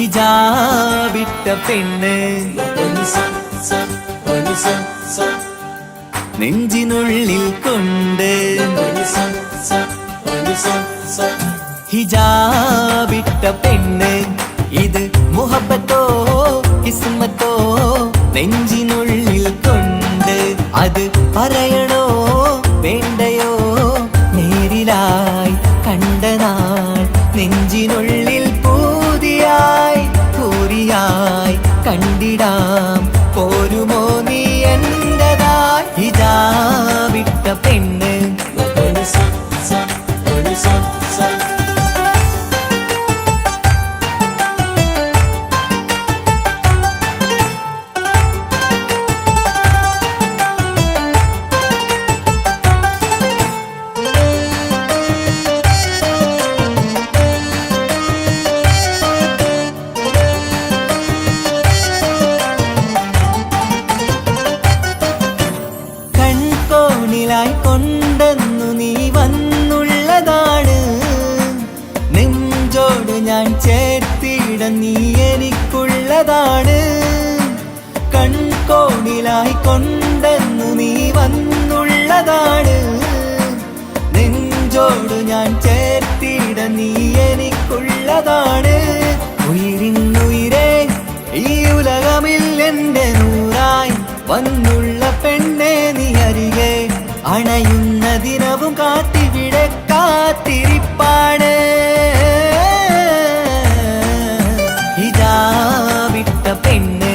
ഹിജാബിട്ട പെണ്ണ് നെഞ്ചിനുള്ളിൽ കൊണ്ട് ഹിജാബിട്ട പെണ്ണ് ഇത് മുഹബത്തോ കിസ്മത്തോ നെഞ്ചിനുള്ളിൽ കൊണ്ട് അത് പറയണോ വേണ്ടയോ നേരിലായി കണ്ട നാൾ നെഞ്ചിനുള്ളിൽ പൂതിയായി പൂരിയായി കണ്ടിടാം പോരുമോ നീ എന്റതായി ഹിജാബിട്ട പെണ്ണ് കൊണ്ടെന്നു നീ വന്നുള്ളതാണ് നെഞ്ചോട് ഞാൻ ചേർത്തിട നീ എനിക്കുള്ളതാണ് കൺകോണിലായി കൊണ്ടെന്നു നീ വന്നുള്ളതാണ് നെഞ്ചോട് ഞാൻ ചേർത്തിട നീ എനിക്കുള്ളതാണ് ഉയിരിന്നുയിരേ ഈ ഉലകമിൽ എന്റെ നൂറായി വന്നുള്ള പെണ്ണെ നീ അരികെ അണയുന്ന ദിനവും കാത്തിവിടെ കാത്തിരിപ്പാണ് ഹിജാബിട്ട പെണ്ണ്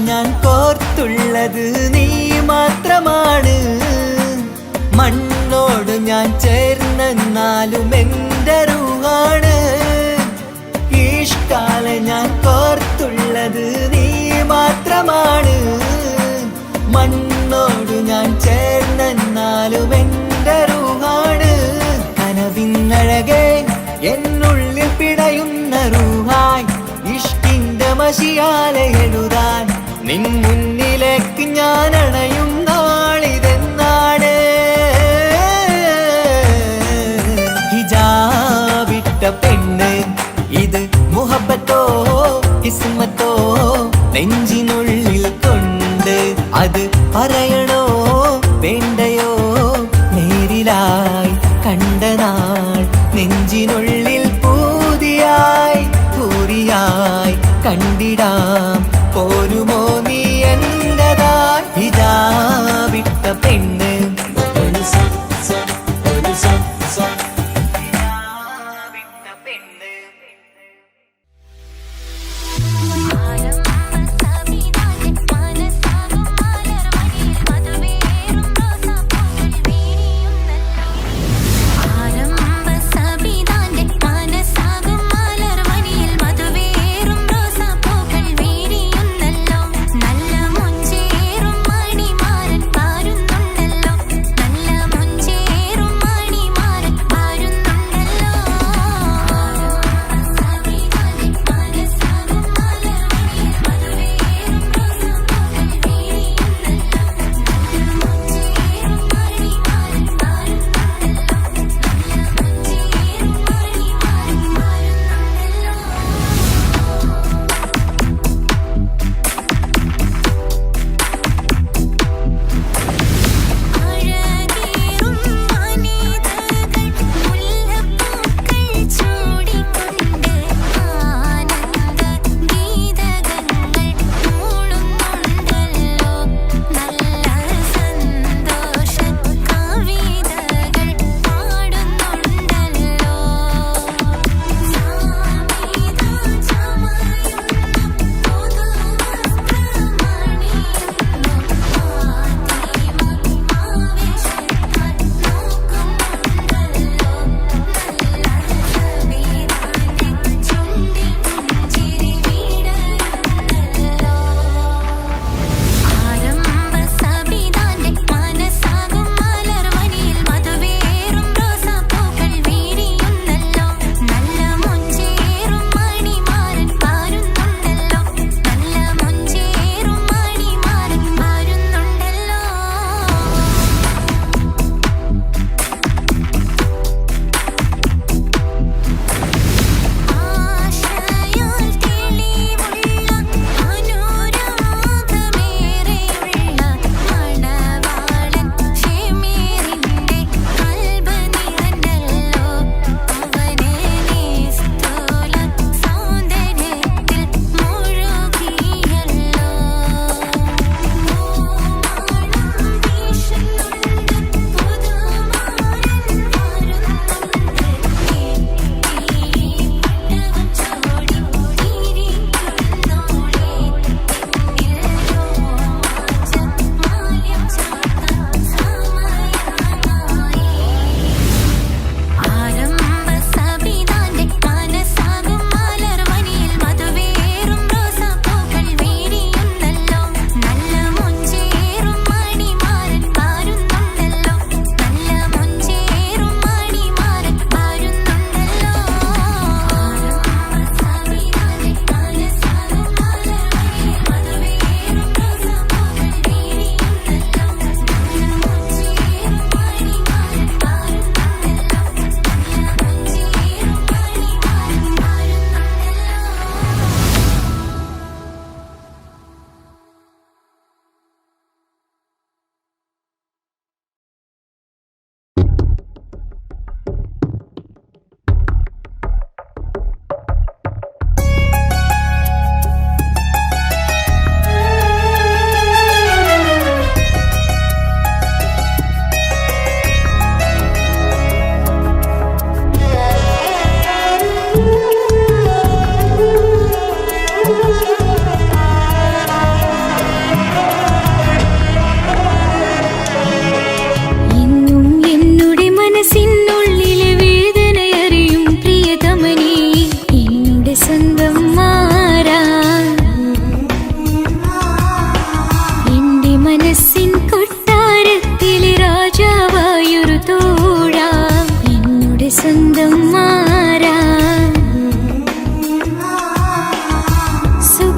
ഞാൻ കോർത്തുള്ളത് നീ മാത്രമാണ് മണ്ണോട് ഞാൻ ചേർന്നെന്നാലും എന്റെ റൂഹാണ് ഈഷ്കാല ഞാൻ കോർത്തുള്ളത് നീ മാത്രമാണ് മണ്ണോട് ഞാൻ ചേർന്നെന്നാലും എന്റെ റൂഹാണ് കനവിന്നഴകെ എന്നുള്ളിൽ പിടയുന്ന റൂഹായി ഇഷ്കിന്റെ മഷിയാലെ എഴുതാൻ നിൻ മുന്നിലേക്ക് ഞാൻ അണയും നാളിതെന്നാണ് ഹിജാബിട്ട പെണ്ണ് ഇത് മുഹബത്തോ കിസ്മത്തോ നെഞ്ചിനുള്ളിൽ കൊണ്ട് അത് പറയണോ വേണ്ടയോ നേരിലായി കണ്ട നാൾ നെഞ്ചിനുള്ളിൽ പൂതിയായി പൂരിയായി കണ്ടിടാം പോരുമോ നീ എന്റതായി ഹിജാബിട്ട പെണ്ണ് നല്ല മുഞ്ചേറും മണിമാരൻ പാരുന്നുണ്ടല്ലോ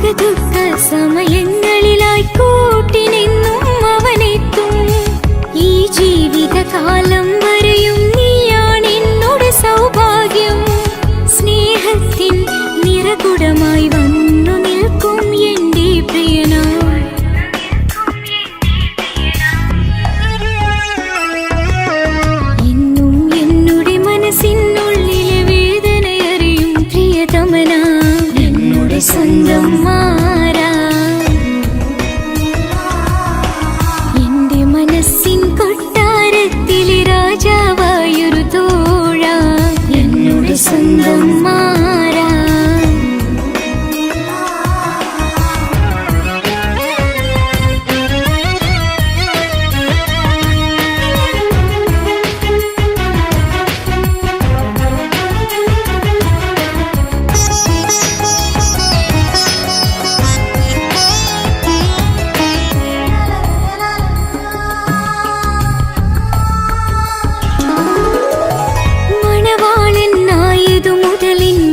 സുഖദുഃഖ സമയങ്ങളിലായി കൂട്ടിനെന്നും അവനെത്തും. ഈ ജീവിതകാലം വരെയും നീയാണ് എന്നോട് സൗഭാഗ്യം. സ്നേഹത്തിൻ നിറകുടമായി വന്നു നിൽക്കും എന്റെ പ്രിയനാ. എന്നും എന്നുടെ മനസ്സിനുള്ളിലെ വേദനയറിയും പ്രിയതമനാ, എന്നുടെ സ്വന്തം മാറാ. എന്റെ മനസ്സിൻ കൊട്ടാരത്തിലെ രാജാവായൊരു തോഴ, എന്നുടെ സ്വന്തം മാറാ.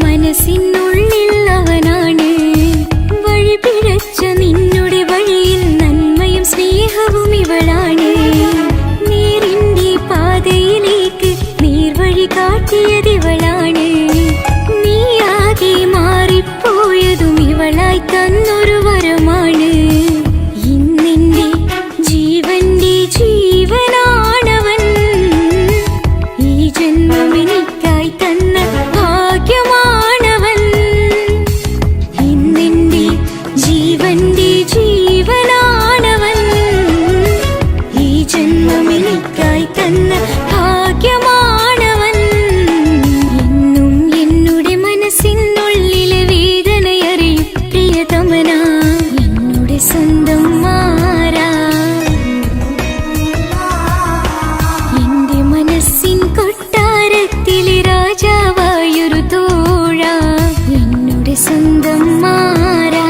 മനസ്സിനുള്ളിൽ അവനാണ് വഴി പിഴച്ച നിന്നുടെ വഴിയിൽ നന്മയും സ്നേഹവും ഇവളാണ്. നേരിന്റെ പാതയിലേക്ക് നേർവഴി കാട്ടിയതിവളാണ്. നീയാകെ മാറിപ്പോയതും ഇവളായി തന്നൊരു വരമാണ്. ഇന്നെന്റെ ജീവന്റെ ജീവനാണവൻ. ഈ ജന്മം എനിക്കായി തന്ന ഭാഗ്യമാണ്. ജീവന്റെ ജീവനാണവൻ. ഈ ജന്മം എനിക്കായി തന്ന ഭാഗ്യമാണവൻ. എന്നും എന്നുടെ മനസ്സിനുള്ളിലെ വേദനയറിയും പ്രിയതമനാ, എന്നുടെ സ്വന്തം മാറാ. എന്റെ മനസ്സിൻ കൊട്ടാരത്തിലെ രാജാവായൊരു തോഴ, എന്നുടെ സ്വന്തം മാറാ.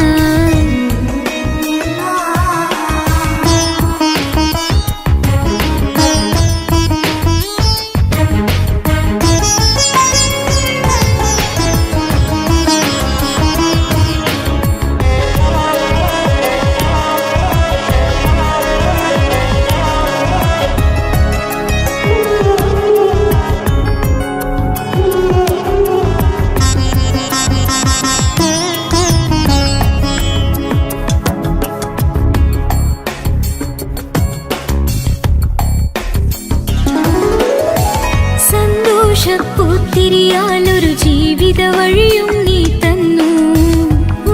സന്തോഷപ്പൂത്തിരിയാലൊരു ജീവിത വഴിയും നീ തന്നു.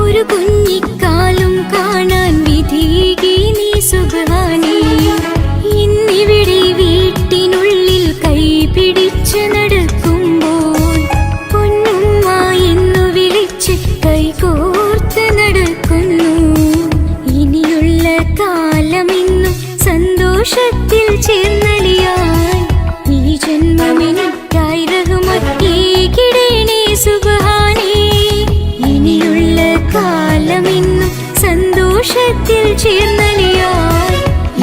ഒരു കുഞ്ഞിക്കാലും കാണാൻ വിധികി നീ സുബ്ഹാനേ. ഇന്നിവിടെ വീട്ടിനുള്ളിൽ കൈ പിടിച്ച് നടക്കുമ്പോൾ പൊന്നുമ്മ എന്നു വിളിച്ച് കൈകോർത്ത് നടക്കുന്നു. ഇനിയുള്ള കാലമെന്നും സന്തോഷത്തിൽ ചേർന്നലിയാൻ ഈ ജന്മമെനിക്കായി റഹ്മത്തേകിടേണേ സുബ്ഹാനേ. ഇനിയുള്ള കാലമെന്നും സന്തോഷത്തിൽ ചേർന്നലിയാൻ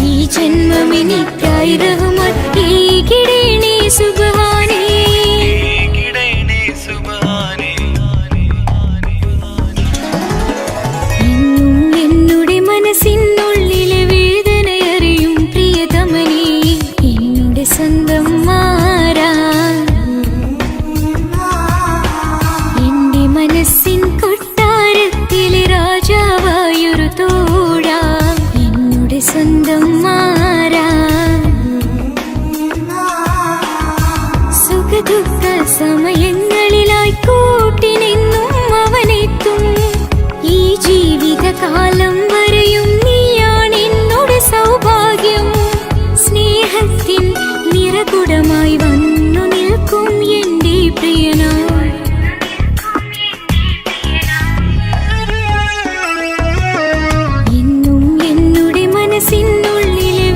ഈ ജന്മമെനിക്കായി റഹ്മത്തേകിടേണേ സുബ്ഹാനേ. എന്നും എന്നുടെ മനസ്സിനുള്ളിലെ വേദനയറിയും പ്രിയതമനേ, എന്നുടെ സ്വന്തം മാറാ. എന്റെ മനസ്സിൻ കൊട്ടാരത്തിലെ രാജാവായൊരു തോഴ, എന്നുടെ സ്വന്തം മാറാ. സുഖദുഃഖ സമയങ്ങളിലായി കൂട്ടിനെന്നും അവനെത്തും. ഈ ജീവിതകാലം വരെയും നീയാണ് എന്നോട് സൗഭാഗ്യം. സ്നേഹത്തിൻ നിറകുടമായി വന്നു നിൽക്കും എന്റെ പ്രിയനാ. എന്നും എന്നുടെ മനസ്സിനുള്ളിലെ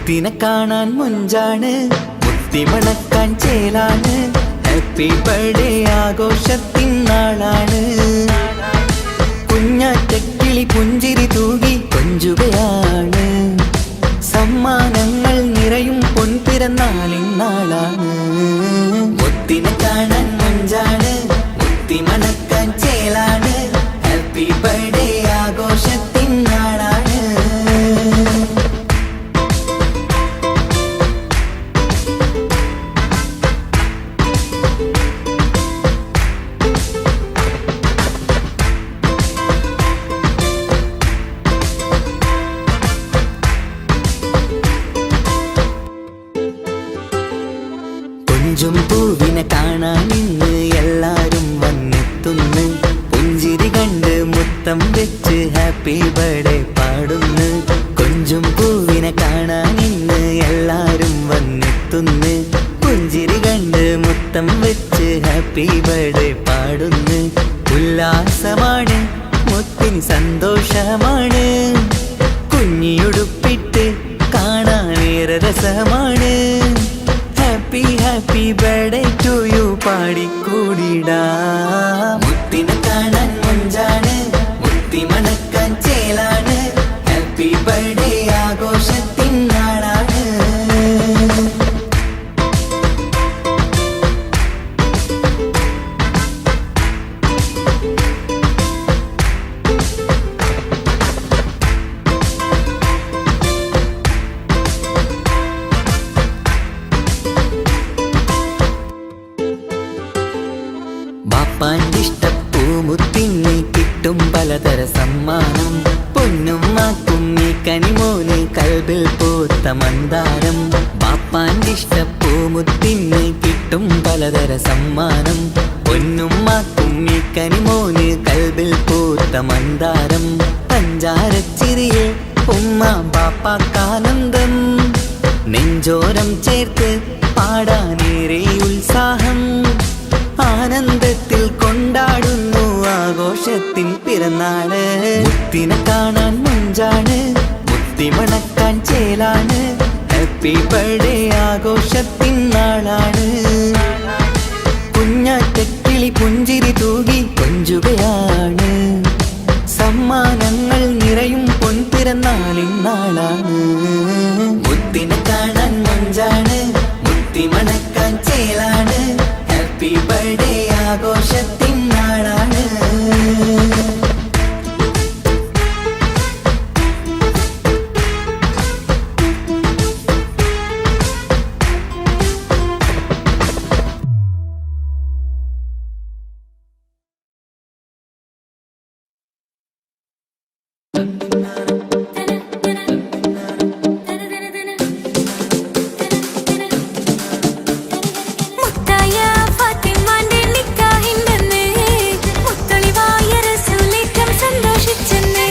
മുത്തിനെ കാണാൻ മുഞ്ചാണ്, മുത്തി മണക്കാൻ ചേലാണ്. Happy birthday ആഘോഷത്തിൻ നാളാണ്. കുഞ്ഞാറ്റക്കിളി പുഞ്ചിരി തൂകി കൊഞ്ചുകയാണ്. സമ്മാനങ്ങൾ നിറയും പൊൻപിറന്നാളിൻ നാളാണ്. മുത്തിനെ കാണാൻ മുഞ്ചാണ്, മുത്തി മണക്കാൻ ചേലാണ്. Happy birthday ആഘോഷത്തിൻ നാളാണ്. കൊഞ്ചും പൂവിനെ കാണാൻ ഇന്ന് എല്ലാരും വന്നെത്തുന്നു. പുഞ്ചിരി കണ്ട് മുത്തം വെച്ച് ഹാപ്പി ബർത്ത്ഡേ പാടുന്നു. കൊഞ്ചും പൂവിനെ കാണാൻ ഇന്ന് എല്ലാരും വന്നെത്തുന്നു. പുഞ്ചിരി കണ്ട് മുത്തം വെച്ച് ഹാപ്പി ബർത്ത്ഡേ പാടുന്നു. ഉല്ലാസമാണ്, മുത്തിൻ സന്തോഷമാണ്. കുഞ്ഞിയുടുപ്പിട്ട് കാണാനേറെ രസമാണ്. Happy happy birthday to you പാടിക്കൂടിടാ. മുത്തിനെ കാണാൻ മുഞ്ചാണ്, മുത്തി മണക്കാൻ ചേലാണ്. Happy birthday ആഘോഷത്തിൻ നാളാണ്. ബാപ്പാന്റെ ഇഷ്ടപ്പൂമുത്തിന് കിട്ടും പലതര സമ്മാനം. പൊന്നുമ്മാക്കും ഈ കനിമോന് കൽബിൽ പൂത്ത മന്ദാരം. ബാപ്പാന്റെ ഇഷ്ടപ്പൂമുത്തിന് കിട്ടും പലതര സമ്മാനം. പൊന്നുമ്മാക്കും ഈ കനിമോന് കൽബിൽ പൂത്ത മന്ദാരം. പഞ്ചാരച്ചിരിയെ ഉമ്മ ബാപ്പാക്കാനന്ദം. നെഞ്ചോരം ചേർത്ത് പാടാനേറെ ഉത്സാഹം. ആനന്ദത്തിൽ കൊണ്ടാടുന്നു ആഘോഷത്തിൻ പിറന്നാള്. മുത്തിനെ കാണാൻ മുഞ്ചാണ്, മുത്തി മണക്കാൻ ചേലാണ്. Happy birthday ആഘോഷത്തിൻ നാളാണ്. കുഞ്ഞാറ്റക്കിളി പുഞ്ചിരി തൂകി കൊഞ്ചുകയാണ്. സമ്മാനങ്ങൾ നിറയും പൊൻപിറന്നാളിൻ നാളാണ്. മുത്തിനെ കാണാൻ മുഞ്ചാണ്, മുത്തി മണക്കാൻ ചേലാണ്. Happy birthday ആഘോഷത്തിൻ നാളാണ്. മുത്തായ ഫാത്തിമാന്റെ നിക്കാഹിന്റന്ന് മുത്തളിവായ റസൂലേറ്റം സന്തോഷിച്ചെന്ന്.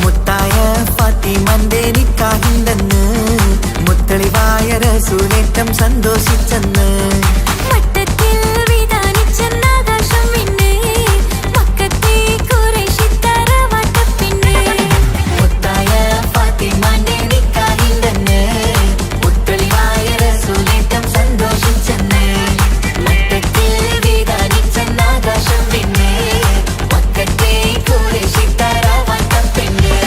മുത്തായ ഫാത്തിമാന്റെ നിക്കാഹിന്റന്ന് മുത്തളിവായ റസൂലേറ്റം സന്തോഷിച്ചെന്ന്. മട്ടത്തിൽ വിധാനിച്ചെന്നാകാശം പിന്നെ മക്കത്തെ ഖുറൈശി തറവാട്ടപ്പിന്നെ. മുത്തായ ഫാത്തിമാന്റെ നിക്കാഹിന്റന്ന് മുത്തളിവായ റസൂലേറ്റം സന്തോഷിച്ചെന്ന്. മട്ടത്തിൽ വിധാനിച്ചെന്നാകാശം പിന്നെ മക്കത്തെ ഖുറൈശി തറവാട്ടപ്പിന്നെ.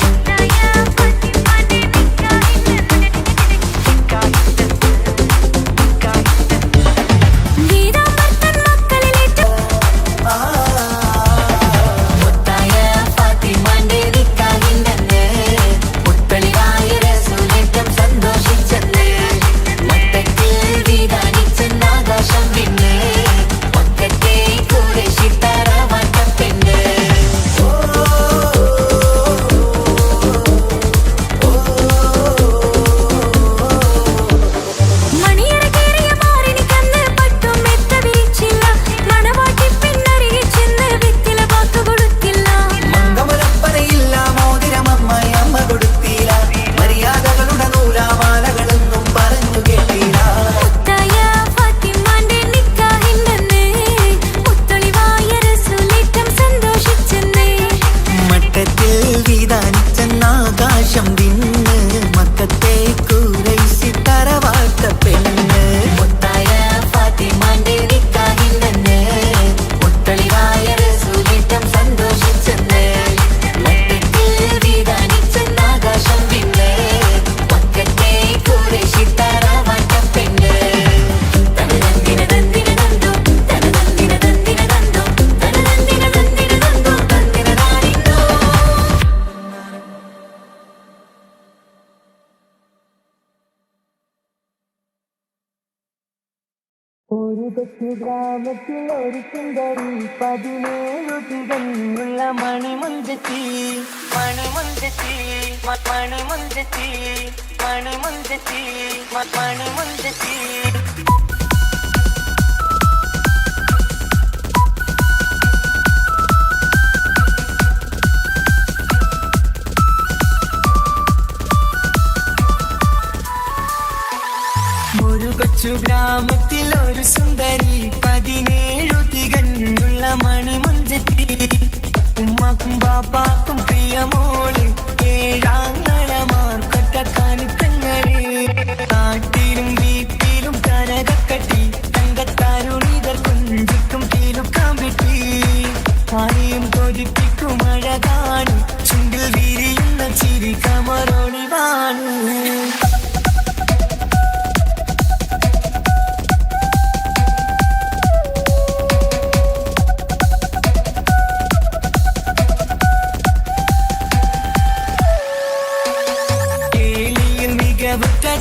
മുത്തായ ഫാത്തിമാന്റെ നിക്കാഹിന്റന്ന് ഒരു കൊച്ചു ഗ്രാമത്തിൽ ഒരു സുന്ദരി 17 തികഞ്ഞുള്ള മണിമുഞ്ചത്തി മണിമുഞ്ചത്തി മണിമുഞ്ചത്തി മണിമുഞ്ചത്തി മണിമുഞ്ചത്തി ഒരു കൊച്ചു ഗ്രാമത്തിൽ ഒരു സുന്ദരി 17 തികഞ്ഞുള്ള മണിമുഞ്ചത്തി ഉമ്മാക്കും ബാപ്പാക്കും പ്രിയമോള് ഏഴാങ്ങളമാർക്കൊറ്റക്കാനിക്കങ്ങള് നാട്ടിലും വീട്ടിലും കനകക്കട്ടി തങ്കത്താരുണിതർ കുഞ്ചിക്കും കീലുക്കാൻ വിട്ടി ആരെയും കൊതിപ്പിക്കും അഴകാണ് ചുണ്ടിൽ വിരിയുന്ന ചിരി കമറൊളിവാണ്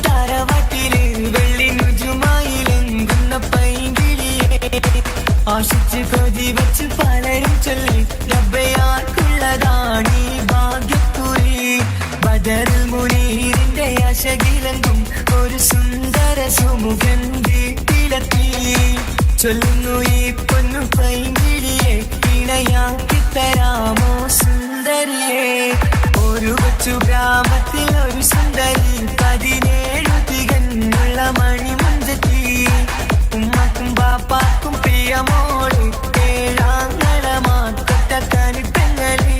താരവാട്ടില് വെള്ളി നുജുമായിലെങ്കുന്ന പൈങ്കിളിയെ ആശിച്ച് കൊതി വെച്ച് പലരും ചൊല്ലി റബ്ബയാർക്കുള്ളതാണ് ഈ ഭാഗ്യക്കുറി ബദറുൽ മുനീറിന്റെ ആശകിലെങ്കും ഒരു സുന്ദര സുമുഖൻ വീട്ടിലെത്തി ചൊല്ലുന്നു ഈ പൊന്നു പൈങ്കിളിയെ ഇണയാക്കി തരാമോ സുന്ദരിയെ ഒരു കൊച്ചു ഗ്രാമത്തിൽ ഒരു സുന്ദരി 17 തികഞ്ഞുള്ള മണിമുഞ്ചത്തി ഉമ്മക്കും ബാപ്പാക്കും പ്രിയമോള് ഏഴാങ്ങളമാർക്കൊറ്റക്കാനിപ്പങ്ങള്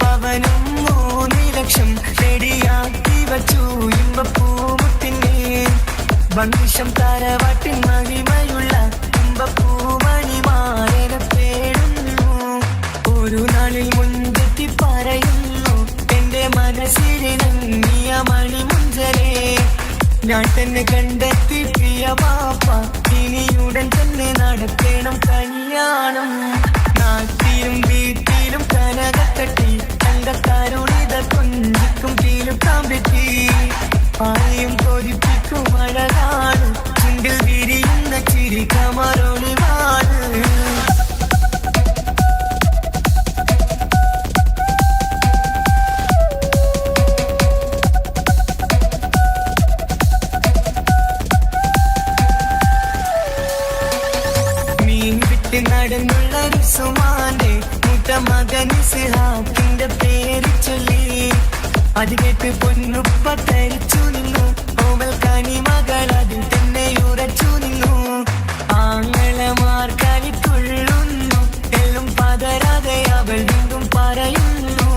പവനും 3 ലക്ഷം റെഡിയാക്കി വച്ചു ഇമ്പപ്പൂമുട്ടിനെ വംശം താരവാട്ടിൻ മഹിമയുള്ള ഇമ്പപ്പൂമണിമാരനെ പേടുന്നു ഒരു നാളിൽ മുൻപെത്തി പറയുന്നു എന്റെ മനസ്സിലിണങ്ങിയ മണിമുഞ്ചരെ ഞാൻ തന്നെ കണ്ടെത്തി പ്രിയ പാപ്പ ഇനിയുടൻ തന്നെ നടക്കണം കല്യാണം നാട്ടിലും വീട്ടിലും കനകക്കട്ടി തങ്കക്കാരുണിത കുഞ്ചിക്കും കീലുക്കാൻ പറ്റി ആരെയും കൊതിപ്പിക്കും അഴകാണ് ചുണ്ടിൽ വിരിയുന്ന ചിരി കമറൊളിവാണ് മീൻ വിട്ട് നടന്നുള്ള റുസുമാന്റെ മുട്ട മകൻ ഇസ്ഹാഖിന്റെ പേര് ചൊല്ലി അത് കേട്ട് പൊന്നുപ്പ തരിച്ചു നിന്നു ഓമൽ കനി മകൾ അതിൽ തന്നെ ഉറച്ചു നിന്നു ആങ്ങളമാർ കളിക്കൊള്ളുന്നു എല്ലും പതരാതെ അവൾ വീണ്ടും പറയുന്നു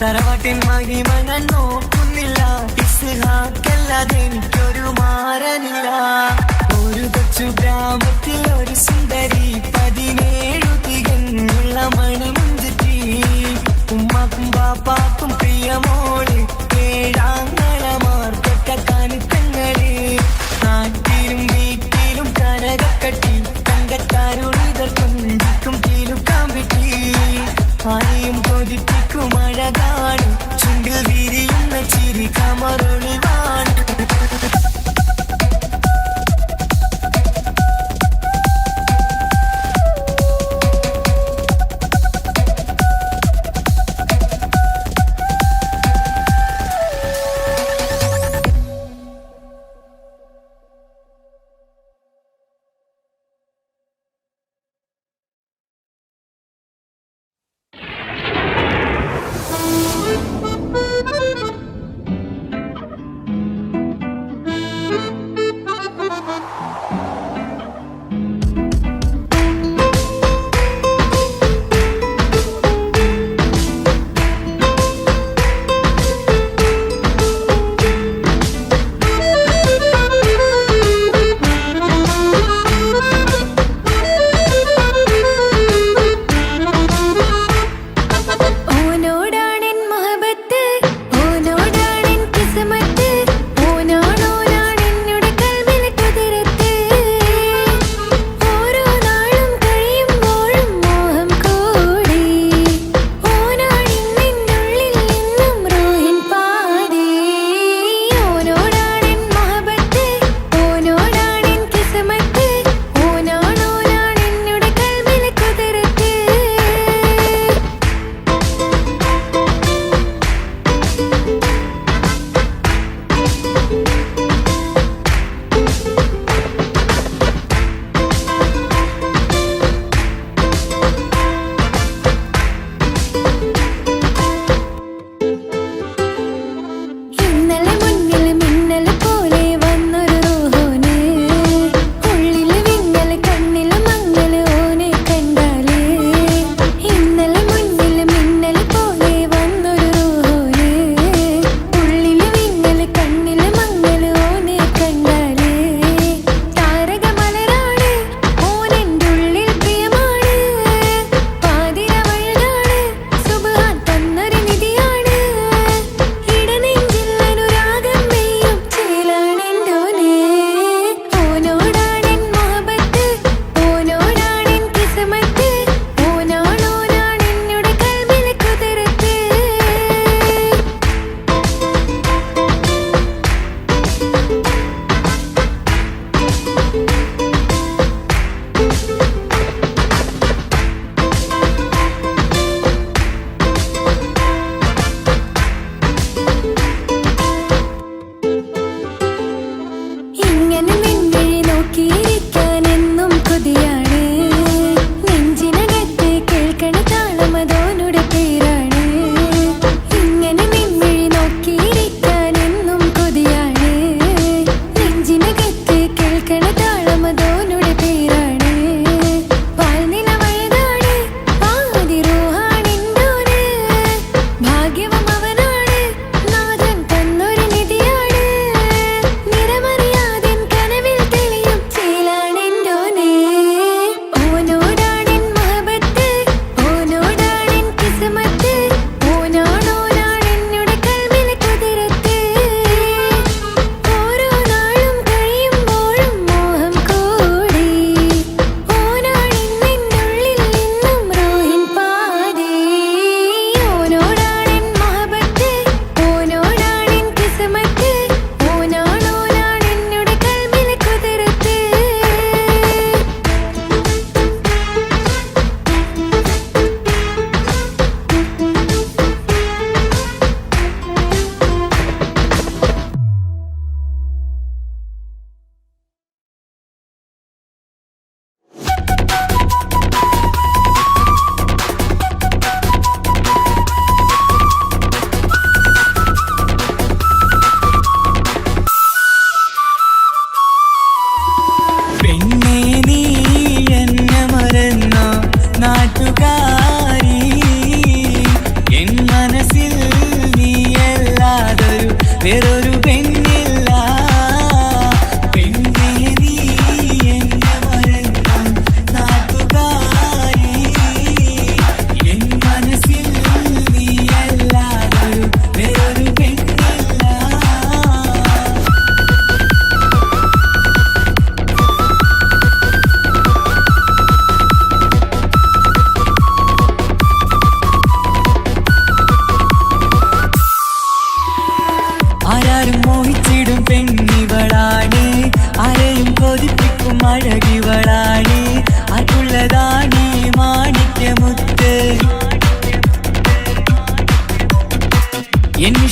തറവാട്ടിൻ മഹിമ ഞാൻ നോക്കുന്നില്ല ഇസ്ഹാഖല്ലാതെ എനിക്കൊരു മാറനില്ല ഒരു കൊച്ചു ഗ്രാമത്തിൽ ഒരു സുന്ദരി 17 തികഞ്ഞുള്ള മണിമുഞ്ചത്തി ഉമ്മാക്കും ബാപ്പാക്കും പ്രിയമോള് ഏഴാങ്ങളമാർക്കൊറ്റക്കാനിപ്പങ്ങള് നാട്ടിലും വീട്ടിലും കനകക്കട്ടി തങ്കത്താരുണിതർ കുഞ്ചിക്കും കീലുക്കാൻ വിട്ടി ആരെയും കൊതിപ്പിക്കും അഴകാണ് ചുണ്ടിൽ വിരിയുന്ന ചിരി കമറൊളിവാണ്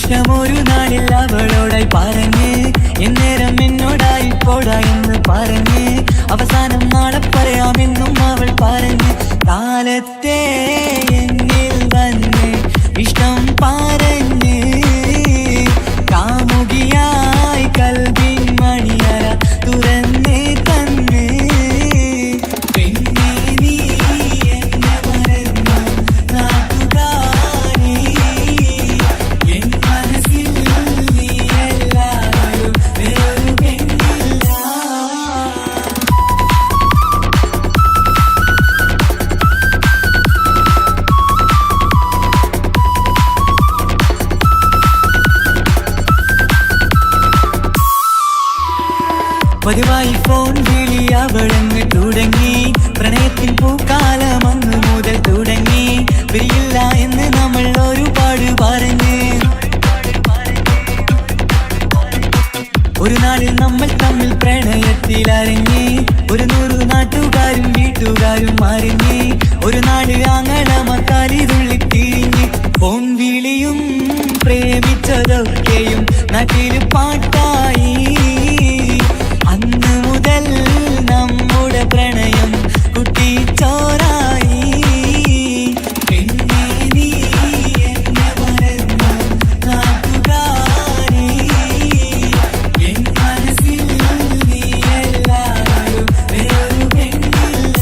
ഇഷ്ടമൊരു നാളിൽ അവളോടായി പറഞ്ഞ് എന്നേരം എന്നോടായി പോടാ എന്ന് പറഞ്ഞ് അവസാനം നാളെ പറയാമെന്നും അവൾ പറഞ്ഞ് കാലത്തെ എന്നിൽ വന്ന് ഇഷ്ടം പറഞ്ഞ് കാമുകിയായി കൽവിൻ മണിയറ തുറന്ന് തന്ന് പെണ്ണേ നീ എന്നെ മറന്നു നാട്ടുകാരി എൻ മനസ്സിൽ നീ എല്ലാവരും വേറൊരു പെണ്ണില്ല. പതിവായി ഫോൺ വിളി അവളങ്ങ് തുടങ്ങി പ്രണയത്തിൻ പൂക്കാലം അന്ന് മുതൽ തുടങ്ങി പിരിയില്ല എന്ന് നമ്മൾ ഒരുപാട് പറഞ്ഞ് ഒരു നാളിൽ നമ്മൾ തമ്മിൽ പ്രണയത്തിലറിഞ്ഞ് 100 നാട്ടുകാരും വീട്ടുകാരും അറിഞ്ഞ് ഒരു നാട് ആങ്ങളമക്കാലി തുള്ളിത്തിരിഞ്ഞ് ഫോൺ വിളിയും പ്രേമിച്ചതൊക്കെയും നാട്ടിൽ പാട്ടായി അന്ന് മുതൽ നമ്മുടെ പ്രണയം കുട്ടിച്ചോറായി പെണ്ണേ നീ എന്നെ മറന്നു നാട്ടുകാരി എൻ മനസ്സിൽ നീ എല്ലാവരും വേറൊരു പെണ്ണില്ല.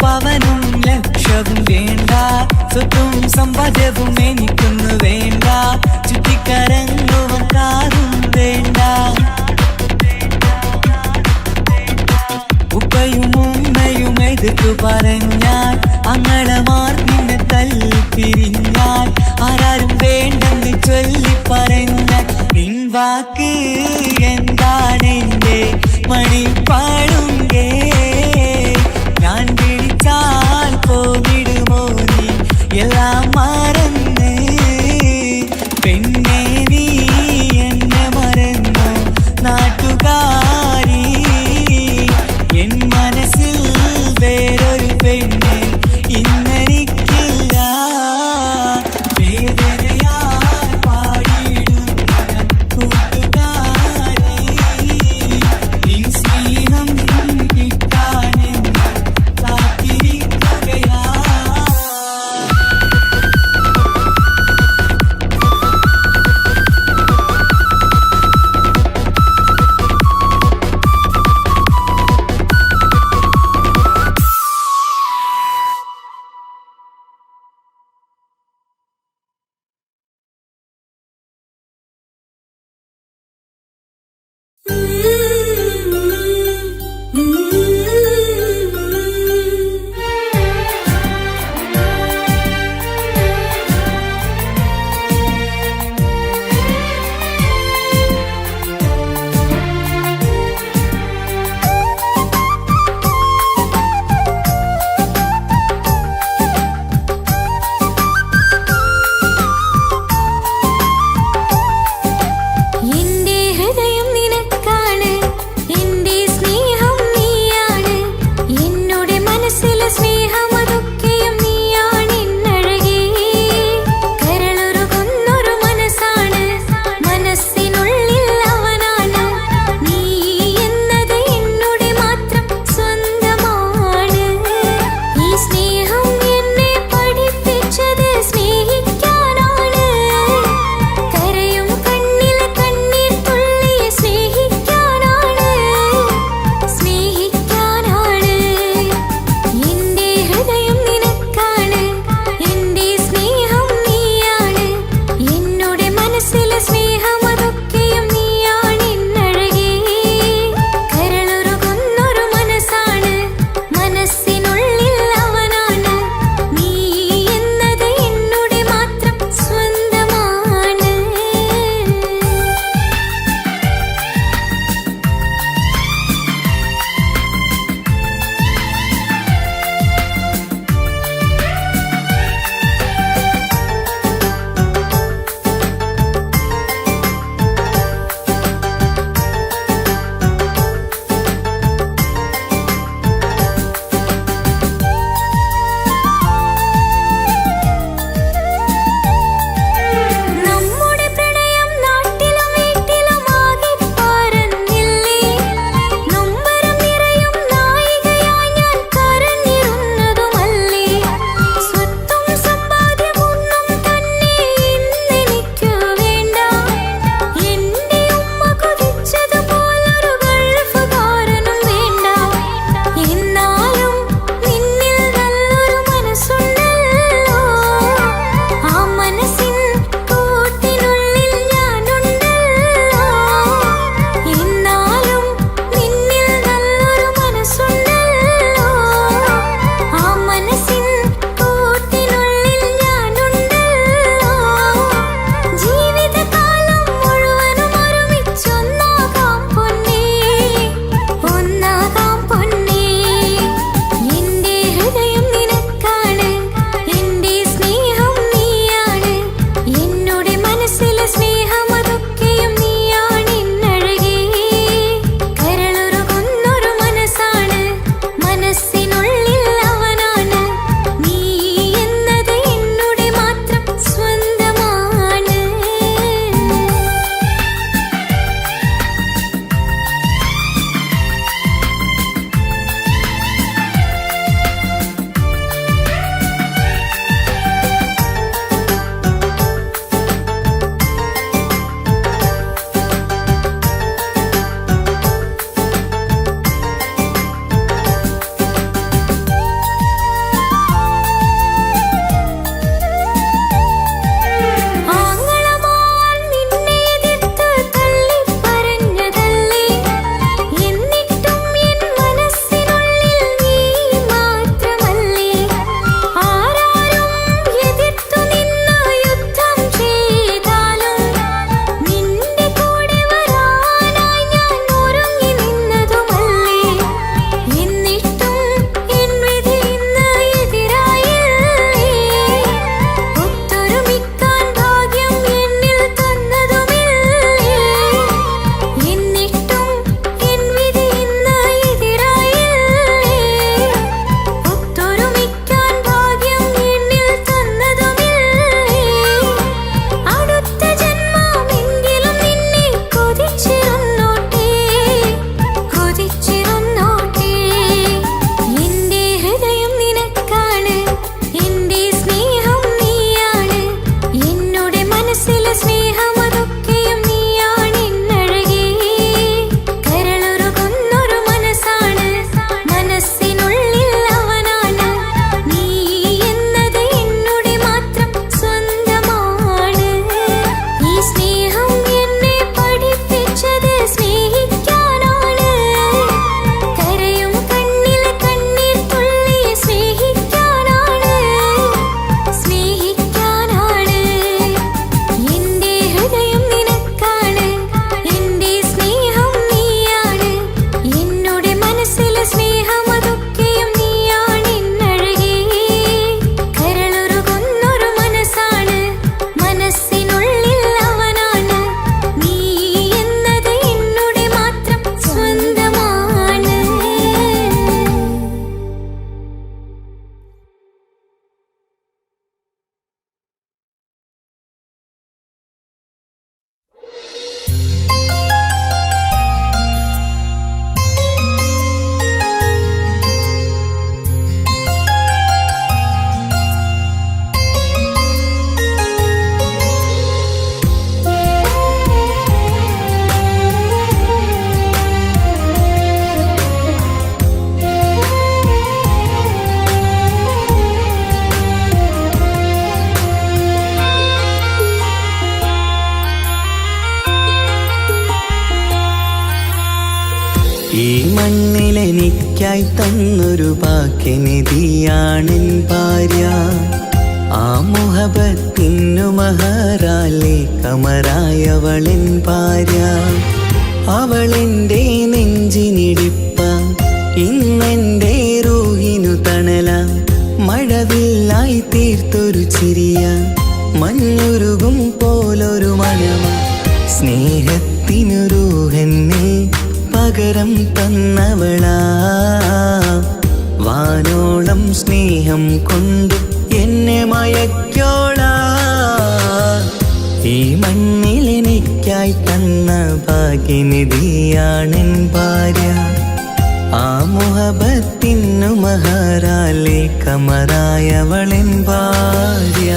പവനും ലക്ഷവും വേണ്ട സ്വത്തും സമ്പാദ്യവും എനിക്കൊന്നു വേണ്ട ചുറ്റിക്കറങ്ങുവാൻ കാറും വേണ്ട ഉപ്പയും ഉമ്മയും എതിർത്തു പറഞ്ഞാൽ അങ്ങളമാർ നിന്നെ തല്ലിപ്പിരിഞ്ഞാൽ ആരാരും വേണ്ടെന്ന് ചൊല്ലി പറഞ്ഞാൽ പിൻവാക്ക് എന്താണെന്റെ മണിപ്പാടുങ്കേ ഞാൻ വിളിച്ചാൽ പോവിടുമോ നീ എല്ലാം മറന്ന് പെണ്ണേ നീ എന്നെ മറന്നു നാട്ടുകാരി എൻ മനസ്സിൽ വേറൊരു പെണ്ണ് ഇന്നെനിക്കില്ല വേദനയാൽ പാടിയിടുന്ന കൂട്ടുകാരി നിൻ സ്നേഹം കിട്ടാനെന്ന് കാത്തിരിക്കുകയാ. മണ്ണിലെനിക്കായി തന്നൊരു ഭാഗ്യനിധിയാണെൻ ഭാര്യ. ആ മുഹബത്തിനു മഹറാലെ കമറായവളെൻ ഭാര്യ. അവളെൻ്റെ നെഞ്ചിനിടിപ്പ, ഇന്നെൻ്റെ റൂഹിനു തണല. മഴവില്ലായി തീർത്തൊരു ചിരിയ, മഞ്ഞുരുകും പോലൊരു മണമ. സ്നേഹത്തിനു റൂഹെന്നെ പകരം തന്നവളാ. വാനോളം സ്നേഹം കൊണ്ട് എന്നെ മയക്കോളാ. ഈ മണ്ണിലെനിക്കായി തന്ന ഭാഗ്യനിധിയാണെൻ ഭാര്യ. ആ മുഹബത്തിനു മഹറാലെ കമറായവളെൻ ഭാര്യ.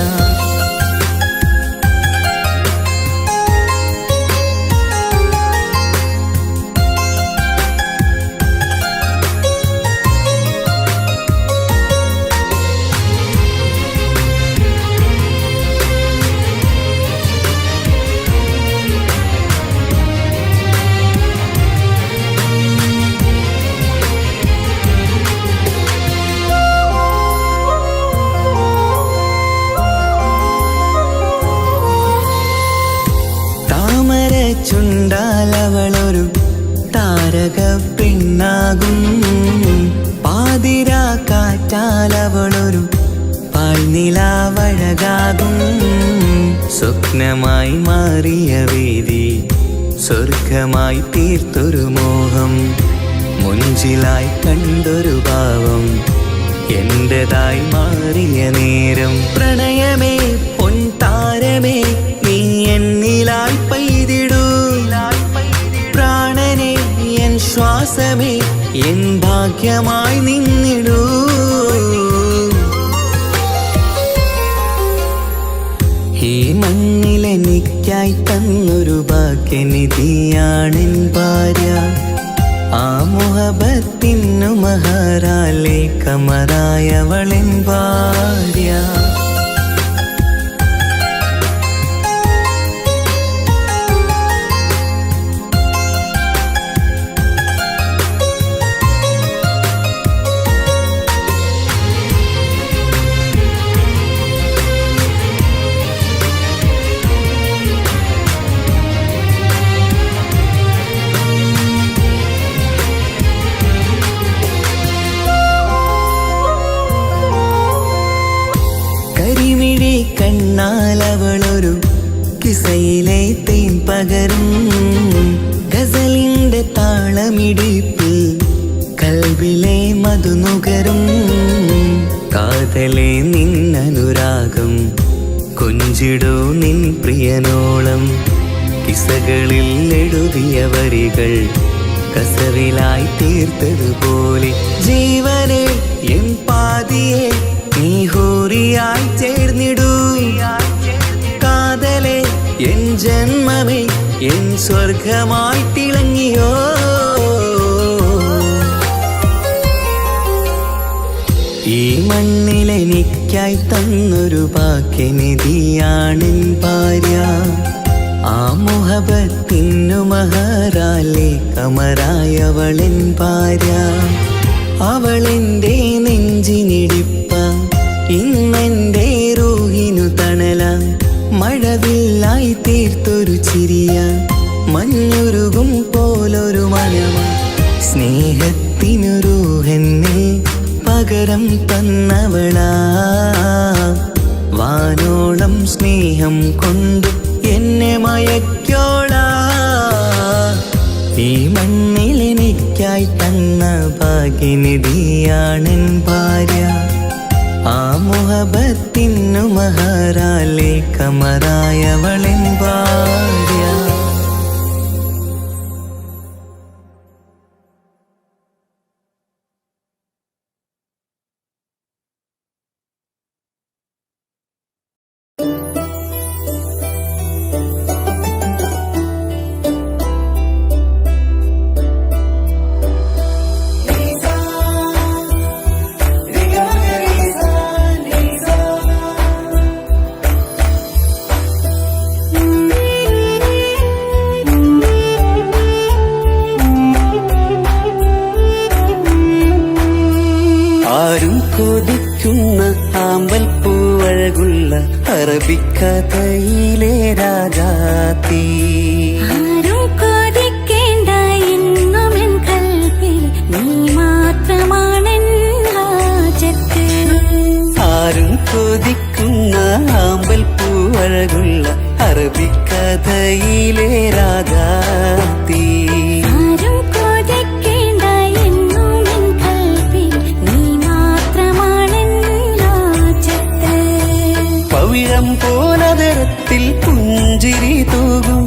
ചുണ്ടാലവളൊരു താരക പെണ്ണാകും. പാതിരാ കാറ്റാലവളൊരു പാൽനിലാവഴകാകും. സ്വപ്നമായി മാറിയ വേദി സ്വർഗമായി തീർത്തൊരു മോഹം. മുഞ്ചിലായി കണ്ടൊരു ഭാവം എന്റേതായി മാറിയ നേരം. പ്രണയമേ പൊൻതാരമേ നീ എന്നിലായി പെയ്തിടൂ. പ്രാണനെ എൻ ശ്വാസമേ എൻ ഭാഗ്യമായി നിന്നിടൂ. ഈ മണ്ണിലെനിക്കായി തന്നൊരു ഭാഗ്യനിധിയാണെൻ ഭാര്യ. ആ മുഹബത്തിനു മഹറാലെ കമറായവളെൻ ഭാര്യ. കണ്ണാലവളൊരു കിസയിലെ തേൻ പകരും. ഗസലിന്റെ താളമിടിപ്പിൽ കൽബിലെ മധുനുകരും. കാതലെ നിന്നനുരാഗം കൊഞ്ചിടൂ നിൻ പ്രിയനോളം. കിസകളിൽ എഴുതിയ വരികൾ കസവിലായി തീർത്തതുപോലെ. ജീവനെ എൻ പാതിയെ നീ ഹൂറിയായി ചേർന്നിടൂ. കാതലെ എൻ ജന്മമേ എൻ സ്വർഗമായി തിളങ്ങിയോ. ഈ മണ്ണിലെനിക്കായി തന്നൊരു ഭാഗ്യനിധിയാണെൻ ഭാര്യ. ആ മുഹബത്തിനു മഹറാലെ കമറായവളെൻ ഭാര്യ. അവളെൻ്റെ നെഞ്ചിനിടിപ്പ, ഇന്നെൻ്റെ റൂഹിനു തണല. മഴവില്ലായി തീർത്തൊരു ചിരിയ, മഞ്ഞുരുകും പോലൊരു മണമ. സ്നേഹത്തിനു റൂഹെന്നെ പകരം തന്നവളാ. വാനോളം സ്നേഹം കൊണ്ട് എന്നെ മയക്കോളാ. ഈ മണ്ണിലെനിക്കായി തന്ന ഭാഗ്യനിധിയാണെൻ ഭാര്യ. ആ മുഹബത്തിനു മഹറാലെ കമറായവളെൻ ഭാര്യ. കൊതിക്കുന്ന ആമ്പൽ പൂവഴകുള്ള അറബിക്കഥയിലെ രാജാത്തി. ആരും കൊതിക്കേണ്ട എന്നുമെൻ കൽബിൽ നീ മാത്രമാണെൻ ഹാജത്ത്. ആരും കൊതിക്കുന്ന ആമ്പൽ പൂവഴകുള്ള അറബിക്കഥയിലെ രാജാത്തി. ആരും കൊതിക്കേണ്ട എന്നുമെൻ കൽബിൽ നീ മാത്രമാണെൻ ഹാജത്ത്. പവിഴം പോലതരത്തിൽ പുഞ്ചിരി തൂകും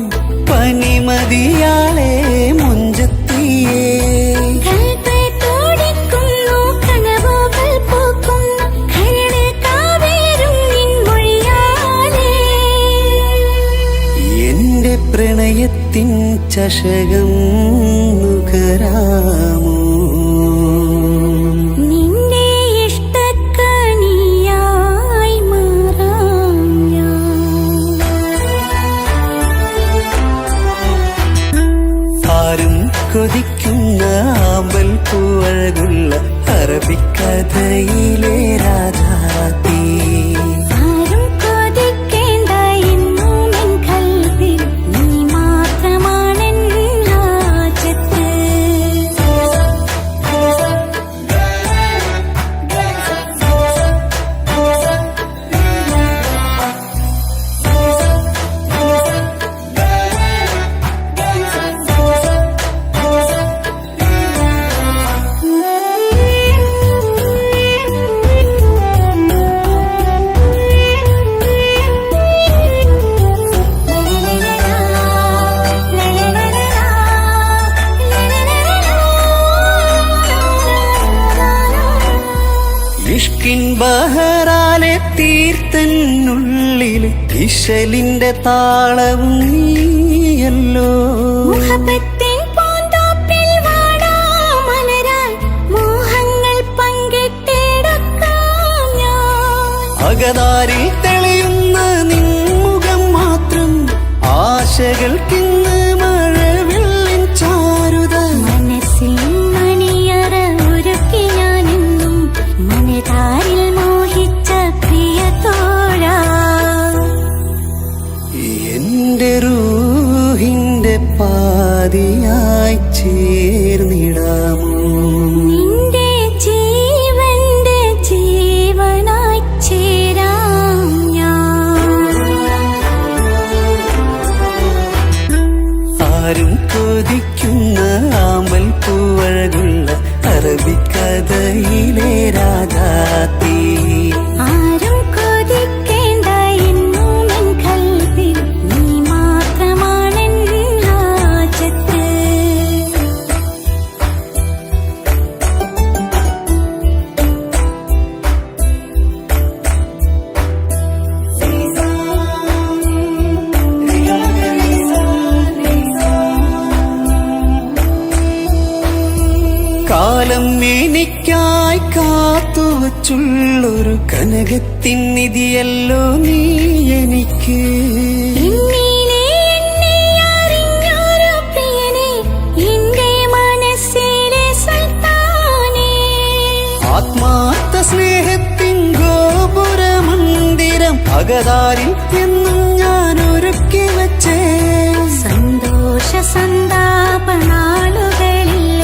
പനിമതിയാളെ മുഞ്ചത്തിയേ. കൽബ് തുടിക്കുന്നു കനവുകൾ പൂക്കുന്നു കരള് കാവേരും നിൻ മൊഴിയാലേ. എന്റെ പ്രണയത്തിൻ ചഷകം നുകരാമോ? നിന്റെ ഇഷ്ടക്കനിയായി മാറാം ഞാൻ. ആരും കൊതിക്കുന്ന ആമ്പൽ പൂവഴകുള്ള അറബിക്കഥയിലെ രാജാത്തി. ആരും കൊതിക്കേണ്ട എന്നുമെൻ കൽബിൽ നീ മാത്രമാണെൻ ഹാജത്ത്. ഇഷ്കിൻ ബഹറാലെ തീർത്തന്നുള്ളിൽ ഇശലിന്റെ താളവും നീയല്ലോ. മുഹബത്തിൻ പൂന്തോപ്പിൽ വാടാമലരായി മോഹങ്ങൾ പങ്കിട്ടെടുക്കാം ഞാൻ. അകതാരിൽ തെളിയുന്ന നിൻമുഖം മാത്രം ആശകൾക്കിന്ന് മഴവില്ലിൻ ചാരുത. മനസ്സിൽ മണിയറ ഒരുക്കി ഞാനെന്നും മനതാരിൽ മോഹിച്ച പ്രിയ തോഴാ. എന്റെ റൂഹിന്റെ പാതിയായി ചേർന്നിടാമോ? നിന്റെ ജീവന്റെ ജീവനായി ചേരാം ഞാൻ. ആരും കൊതിക്കുന്ന ആമ്പൽ പൂവഴകുള്ള അറബിക്കഥയിലെ രാജാത്തി. ആരും കൊതിക്കേണ്ട എന്നുമെൻ കൽബിൽ നീ മാത്രമാണെൻ ഹാജത്ത്. കാലം എനിക്കായി കാത്തുവച്ചുള്ളൊരു കനകത്തിൻ നിധിയല്ലോ നീ എനിക്ക്. എന്നിലെ എന്നെ അറിഞ്ഞൊരു പ്രിയനെ എന്റെ മനസ്സിലെ സുൽത്താനേ. ആത്മാർത്ഥ സ്നേഹത്തിൻ ഗോപുര മന്ദിരം അകതാരിൽ എന്നും ഞാൻ ഒരുക്കി വച്ചേ. സന്തോഷ സന്താപനാളുകളിൽ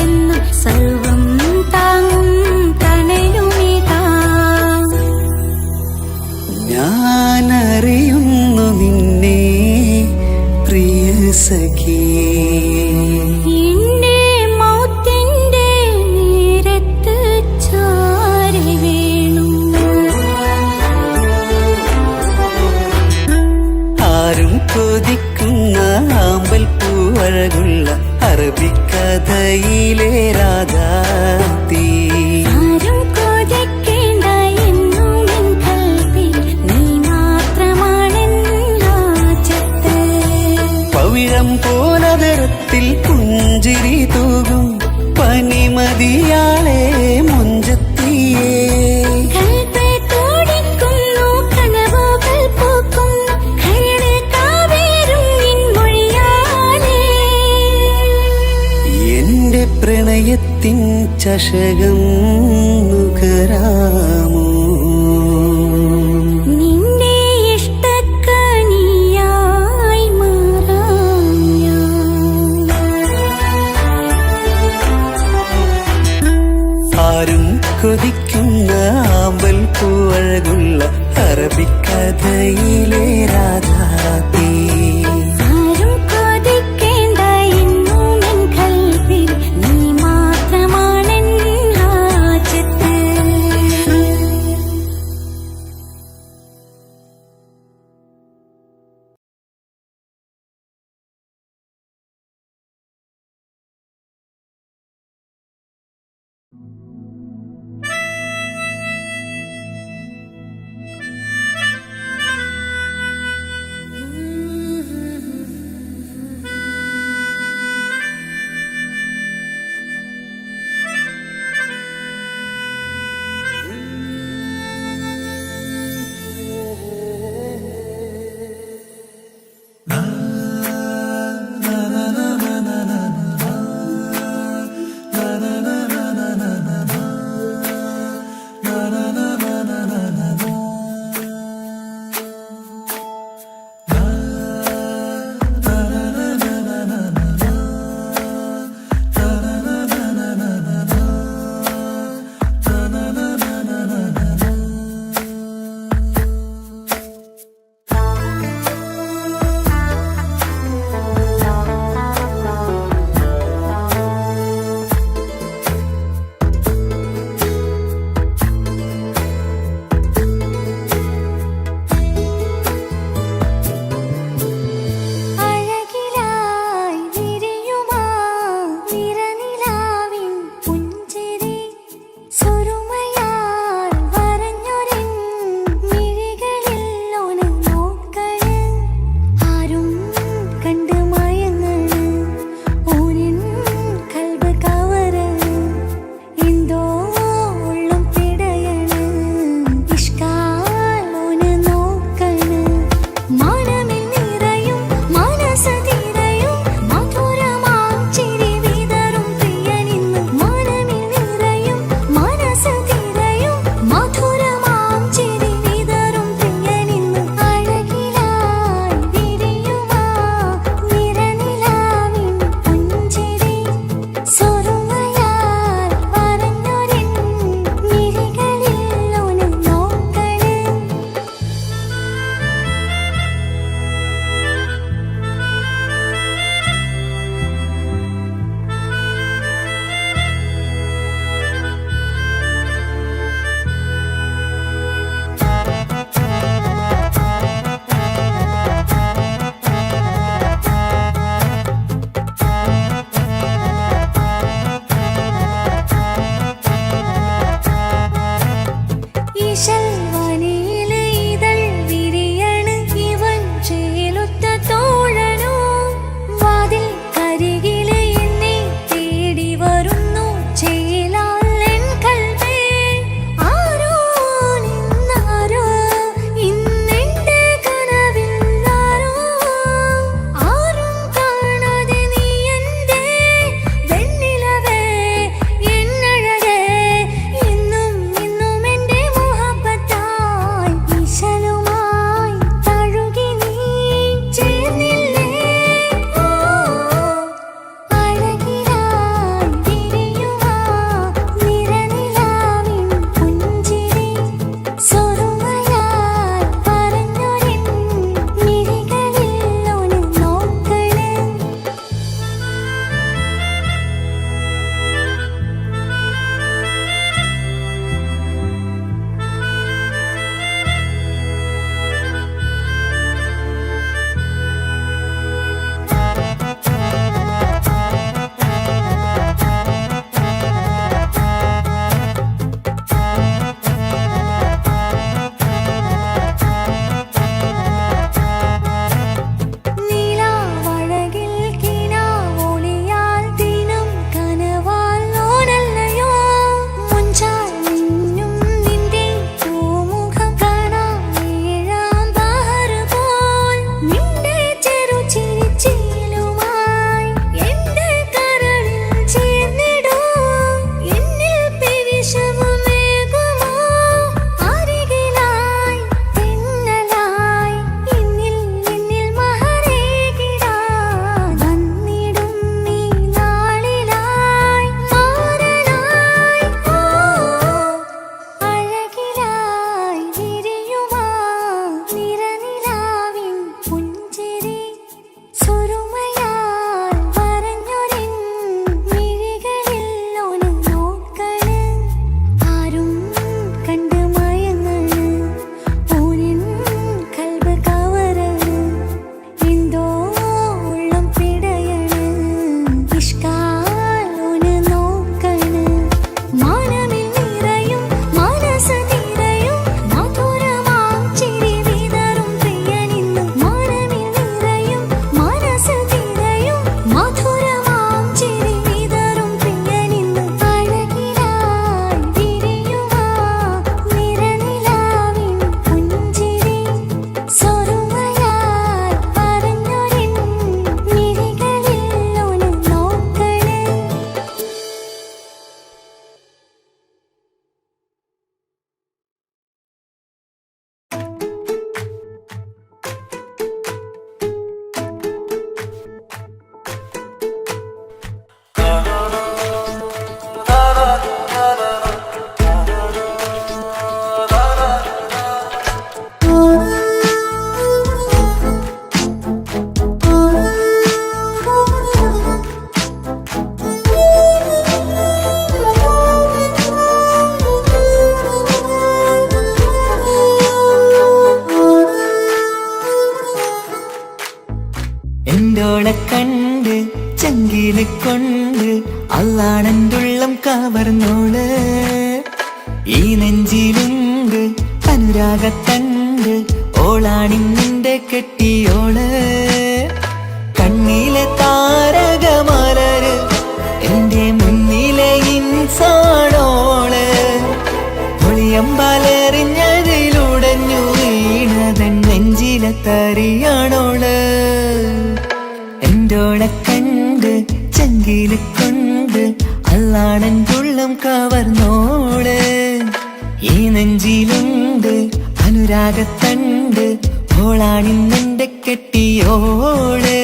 എന്നും സർവം താങ്ങും തണലുമിതാ. ഞാനറിയുന്നു നിന്നെ പ്രിയ സഖി. എന്റെ മൗത്തിന്റെ നേരത്ത് ചാരി വീണു. ആരും കൊതിക്കുന്ന ആമ്പൽ പൂവഴകുള്ള അറബിക്കഥയിലെ രാജാത്തി. ആരും കൊതിക്കേണ്ട എന്നുമെൻ കൽബിൽ നീ മാത്രമാണെൻ ഹാജത്ത്. പവിഴം പോലതരത്തിൽ പുഞ്ചിരി തൂകും പനിമതിയാളെ മുഞ്ചത്തിയേ. കൽബ് തുടിക്കുന്നു കനവുകൾ പൂക്കുന്നു കരള് കാവേരും നിൻ മൊഴിയാലേ. എന്റെ പ്രണയത്തിൻ ചഷകം നുക കരാമോ നിന്റെ ഇഷ്ടക്കനിയായി മാറാം ഞാൻ. ആരും കൊതിക്കുന്ന ആമ്പൽ പൂവഴകുള്ള അറബിക്കഥയിലെ രാജാത്തീ ആരും കൊതിക്കേണ്ട എന്നും എൻ കൽവിൽ നീ മാത്രമാണെൻ ഹാജത്ത്. ഈ നെഞ്ചിലുണ്ട് അനുരാഗത്തണ്ട്, ഓളാണിന്നെന്റെ കെട്ടിയോള്. കണ്ണിലെ താരകമലര്, എന്റെ മുന്നിലെ ഇൻസാണോള്. ഒളിയമ്പാലെറിഞ്ഞതിലുടഞ്ഞു വീണതൻ നെഞ്ചിലെ തരിയാണോള്. എന്റോളെ കണ്ട് ചങ്കില് കൊണ്ട് അല്ലാണൻ ഉള്ളം കവർന്നോള്. ഈ നെഞ്ചിലുണ്ട് അനുരാഗത്തണ്ട്, ഓളാണിന്നെന്റെ കെട്ടിയോള്.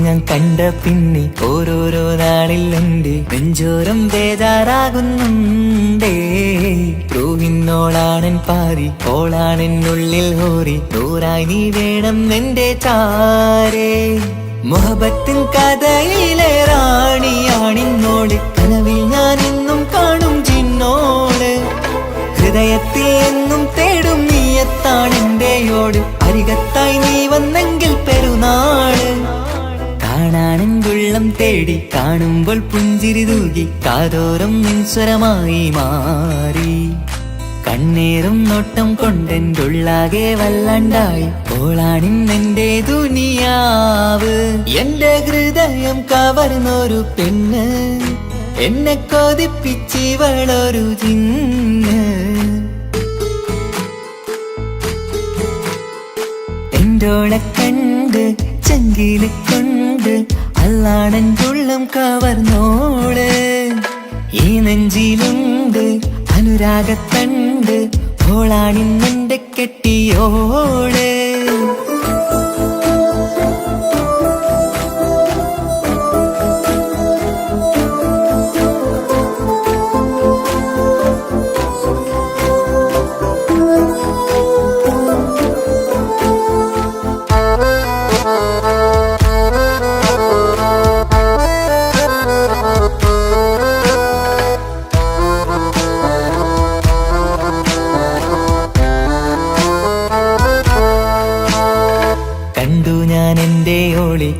ഞാൻ കണ്ട പിന്നെ ഓരോരോ നാളിൽ എന്റെ നെഞ്ചോരം ബേജാറാകുന്നുണ്ടേ. റൂഹിന്നോളാണൻ പാരി, ഓളാണെന്നുള്ളിൽ ഹോറി, നൂറായി നീ വേണം നിന്റെ ചാരേ. മുഹബത്തിൻ കഥയിലെ റാണിയാണിന്നോള്, കനവിൽ ഞാൻ എന്നും കാണും ചിന്നോള്. ഹൃദയത്തിൽ എന്നും തേടും നീയത്താണെന്റെയോട്, അരികത്തായി നീ വന്നെങ്കിൽ പെരുന്നാള്. കാണാനെങ്കുള്ളം തേടി കാണുമ്പോൾ പുഞ്ചിരി തൂകി, കാതോരം നിൻസ്വരമായി മാറി. കണ്ണേറും നോട്ടം കൊണ്ടെന്റുള്ളാകെ വല്ലാണ്ടായി, ഓളാണിന്നെന്റെ ദുനിയാവ്. എന്റെ ഹൃദയം കവർന്നൊരു പെണ്ണ്, എന്നെ കൊതിപ്പിച്ചിവളൊരു ജിന്ന്. എന്റോളെ കണ്ട് ചങ്കില് കൊണ്ട് അല്ലാണൻ ഉള്ളം കവർന്നോള്. ഈ നെഞ്ചിലുണ്ട് അനുരാഗത്തണ്ട്, ഓളാണിന്നെന്റെ കെട്ടിയോള്.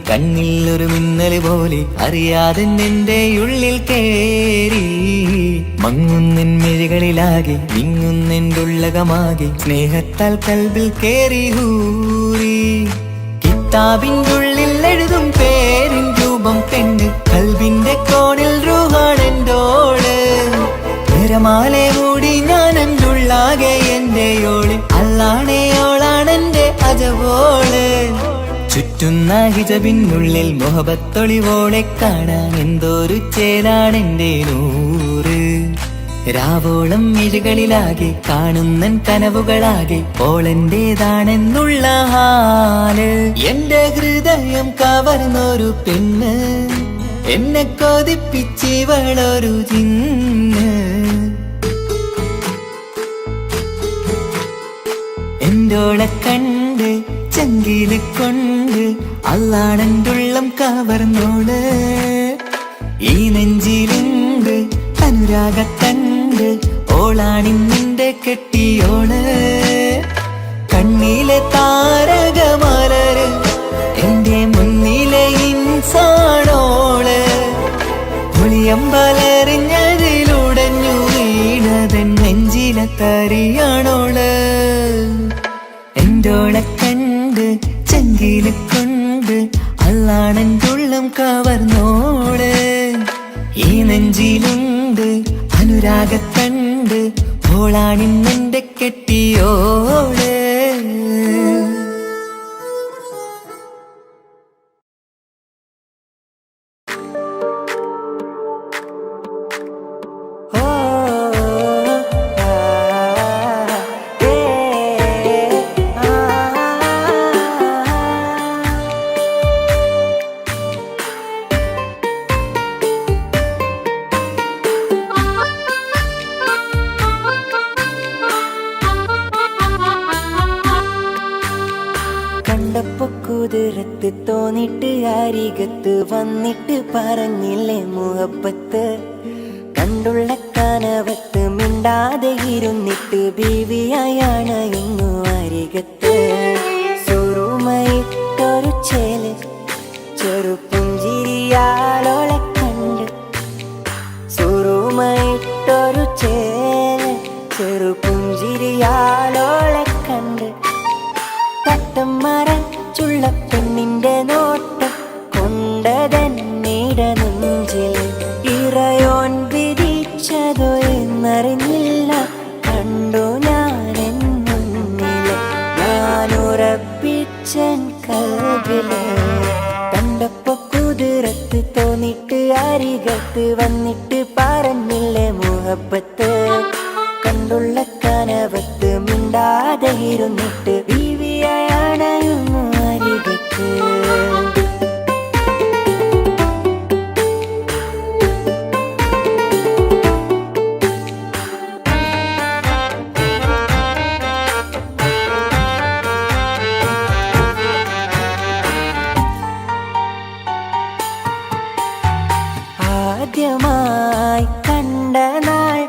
കണ്ണിൽ ഒരു മിന്നല് പോലെ അറിയാതെ എന്റെ ഉള്ളിൽ കേറി. മങ്ങുന്നെൻ മിഴികളിലാകെ വിങ്ങുന്നെണ്ടുള്ളകമാകെ, സ്നേഹത്താൽ കൽബിൽ കേറി ഹൂറി. കിതാബിന്റെ ഉള്ളിൽ എഴുതും പേരിൻ രൂപം പെണ്ണ്, കൽബിന്റെ കോണിൽ റൂഹാണെന്തോള്. നിറമാലെ മൂടി ഞാൻ എന്തുള്ളാകെ എന്റെയോള്, അല്ലാണേയോളാണെന്റെ അജവോള്. ചുറ്റുന്ന ഹിജബിനുള്ളിൽ മുഹബത്തൊളിവോളെ കാണാൻ എന്തോരു ചേലാണെന്റെ നൂറ്. രാവോളം മിഴികളിലാകെ കാണുന്നൻ കനവുകളാകെ, ഓളെന്റേതാണെന്നുള്ള ഹാല്. എന്റെ ഹൃദയം കവർന്നൊരു പെണ്ണ്, എന്നെ കൊതിപ്പിച്ചിവളൊരു ജിന്ന്. എന്റോളെ കണ്ട് ചങ്കില് കൊണ്ട് അല്ലാണെന്തുള്ളം കവർന്നോള്. ഈ നെഞ്ചിലുണ്ട് അനുരാഗത്തണ്ട്, ഓളാണിന്നെന്റെ കെട്ടിയോള്. കണ്ണിലെ താരകമലര്, എന്റെ മുന്നിലെ ഇൻസാണോള്. ഒളിയമ്പലെറിഞ്ഞതിലുടഞ്ഞു വീണതൻ നെഞ്ചിലെ തരിയാണോള്. എന്റോളെ കണ്ട് ചങ്കില് കൊണ്ട് അല്ലാണെന്തുള്ളം കവർന്നോള്. ഈ നെഞ്ചിലുണ്ട് അനുരാഗത്തണ്ട്, ഓളാണിന്നെന്റെ കെട്ടിയോള്. കുതിരത്ത് തോന്നിട്ട് അരികത്ത് വന്നിട്ട് പറഞ്ഞില്ലേ മുഹബത്ത്. കണ്ടുള്ള കനവത്ത് മിണ്ടാതെ ഇരുന്നിട്ട് ബീവിയായാണ് ഇന്നു അരികത്ത്. സുറുമയിട്ടൊരു ചേല് ചെറുപുഞ്ചിരിയാലോളെ കണ്ട്, സുറുമയിട്ടൊരു ചേല് ചെറുപുഞ്ചിരിയാലോളെ കണ്ട്, തട്ടം മറച്ചുള്ള പെണ്ണിന്റെ നോട്ടം കൊണ്ടതന്നീട നെഞ്ചിൽ ഇറയോൻ വിധിച്ചതോ എന്നറിഞ്ഞില്ല. കണ്ടു ഞാനെൻ മുന്നില് ഞാനുറപ്പിച്ചൻ കൽബില്. കണ്ടപ്പോ കുതിരത്ത് തോന്നിട്ട് അരികത്ത് വന്നിട്ട് പറഞ്ഞില്ലേ മുഹബത്ത്. കണ്ടുള്ള കനവത്ത് മിണ്ടാതെ ഇരുന്നിട്ട് ബീവിയാണയുന്നു അരികത്ത്. ആദ്യമായി കണ്ട നാൾ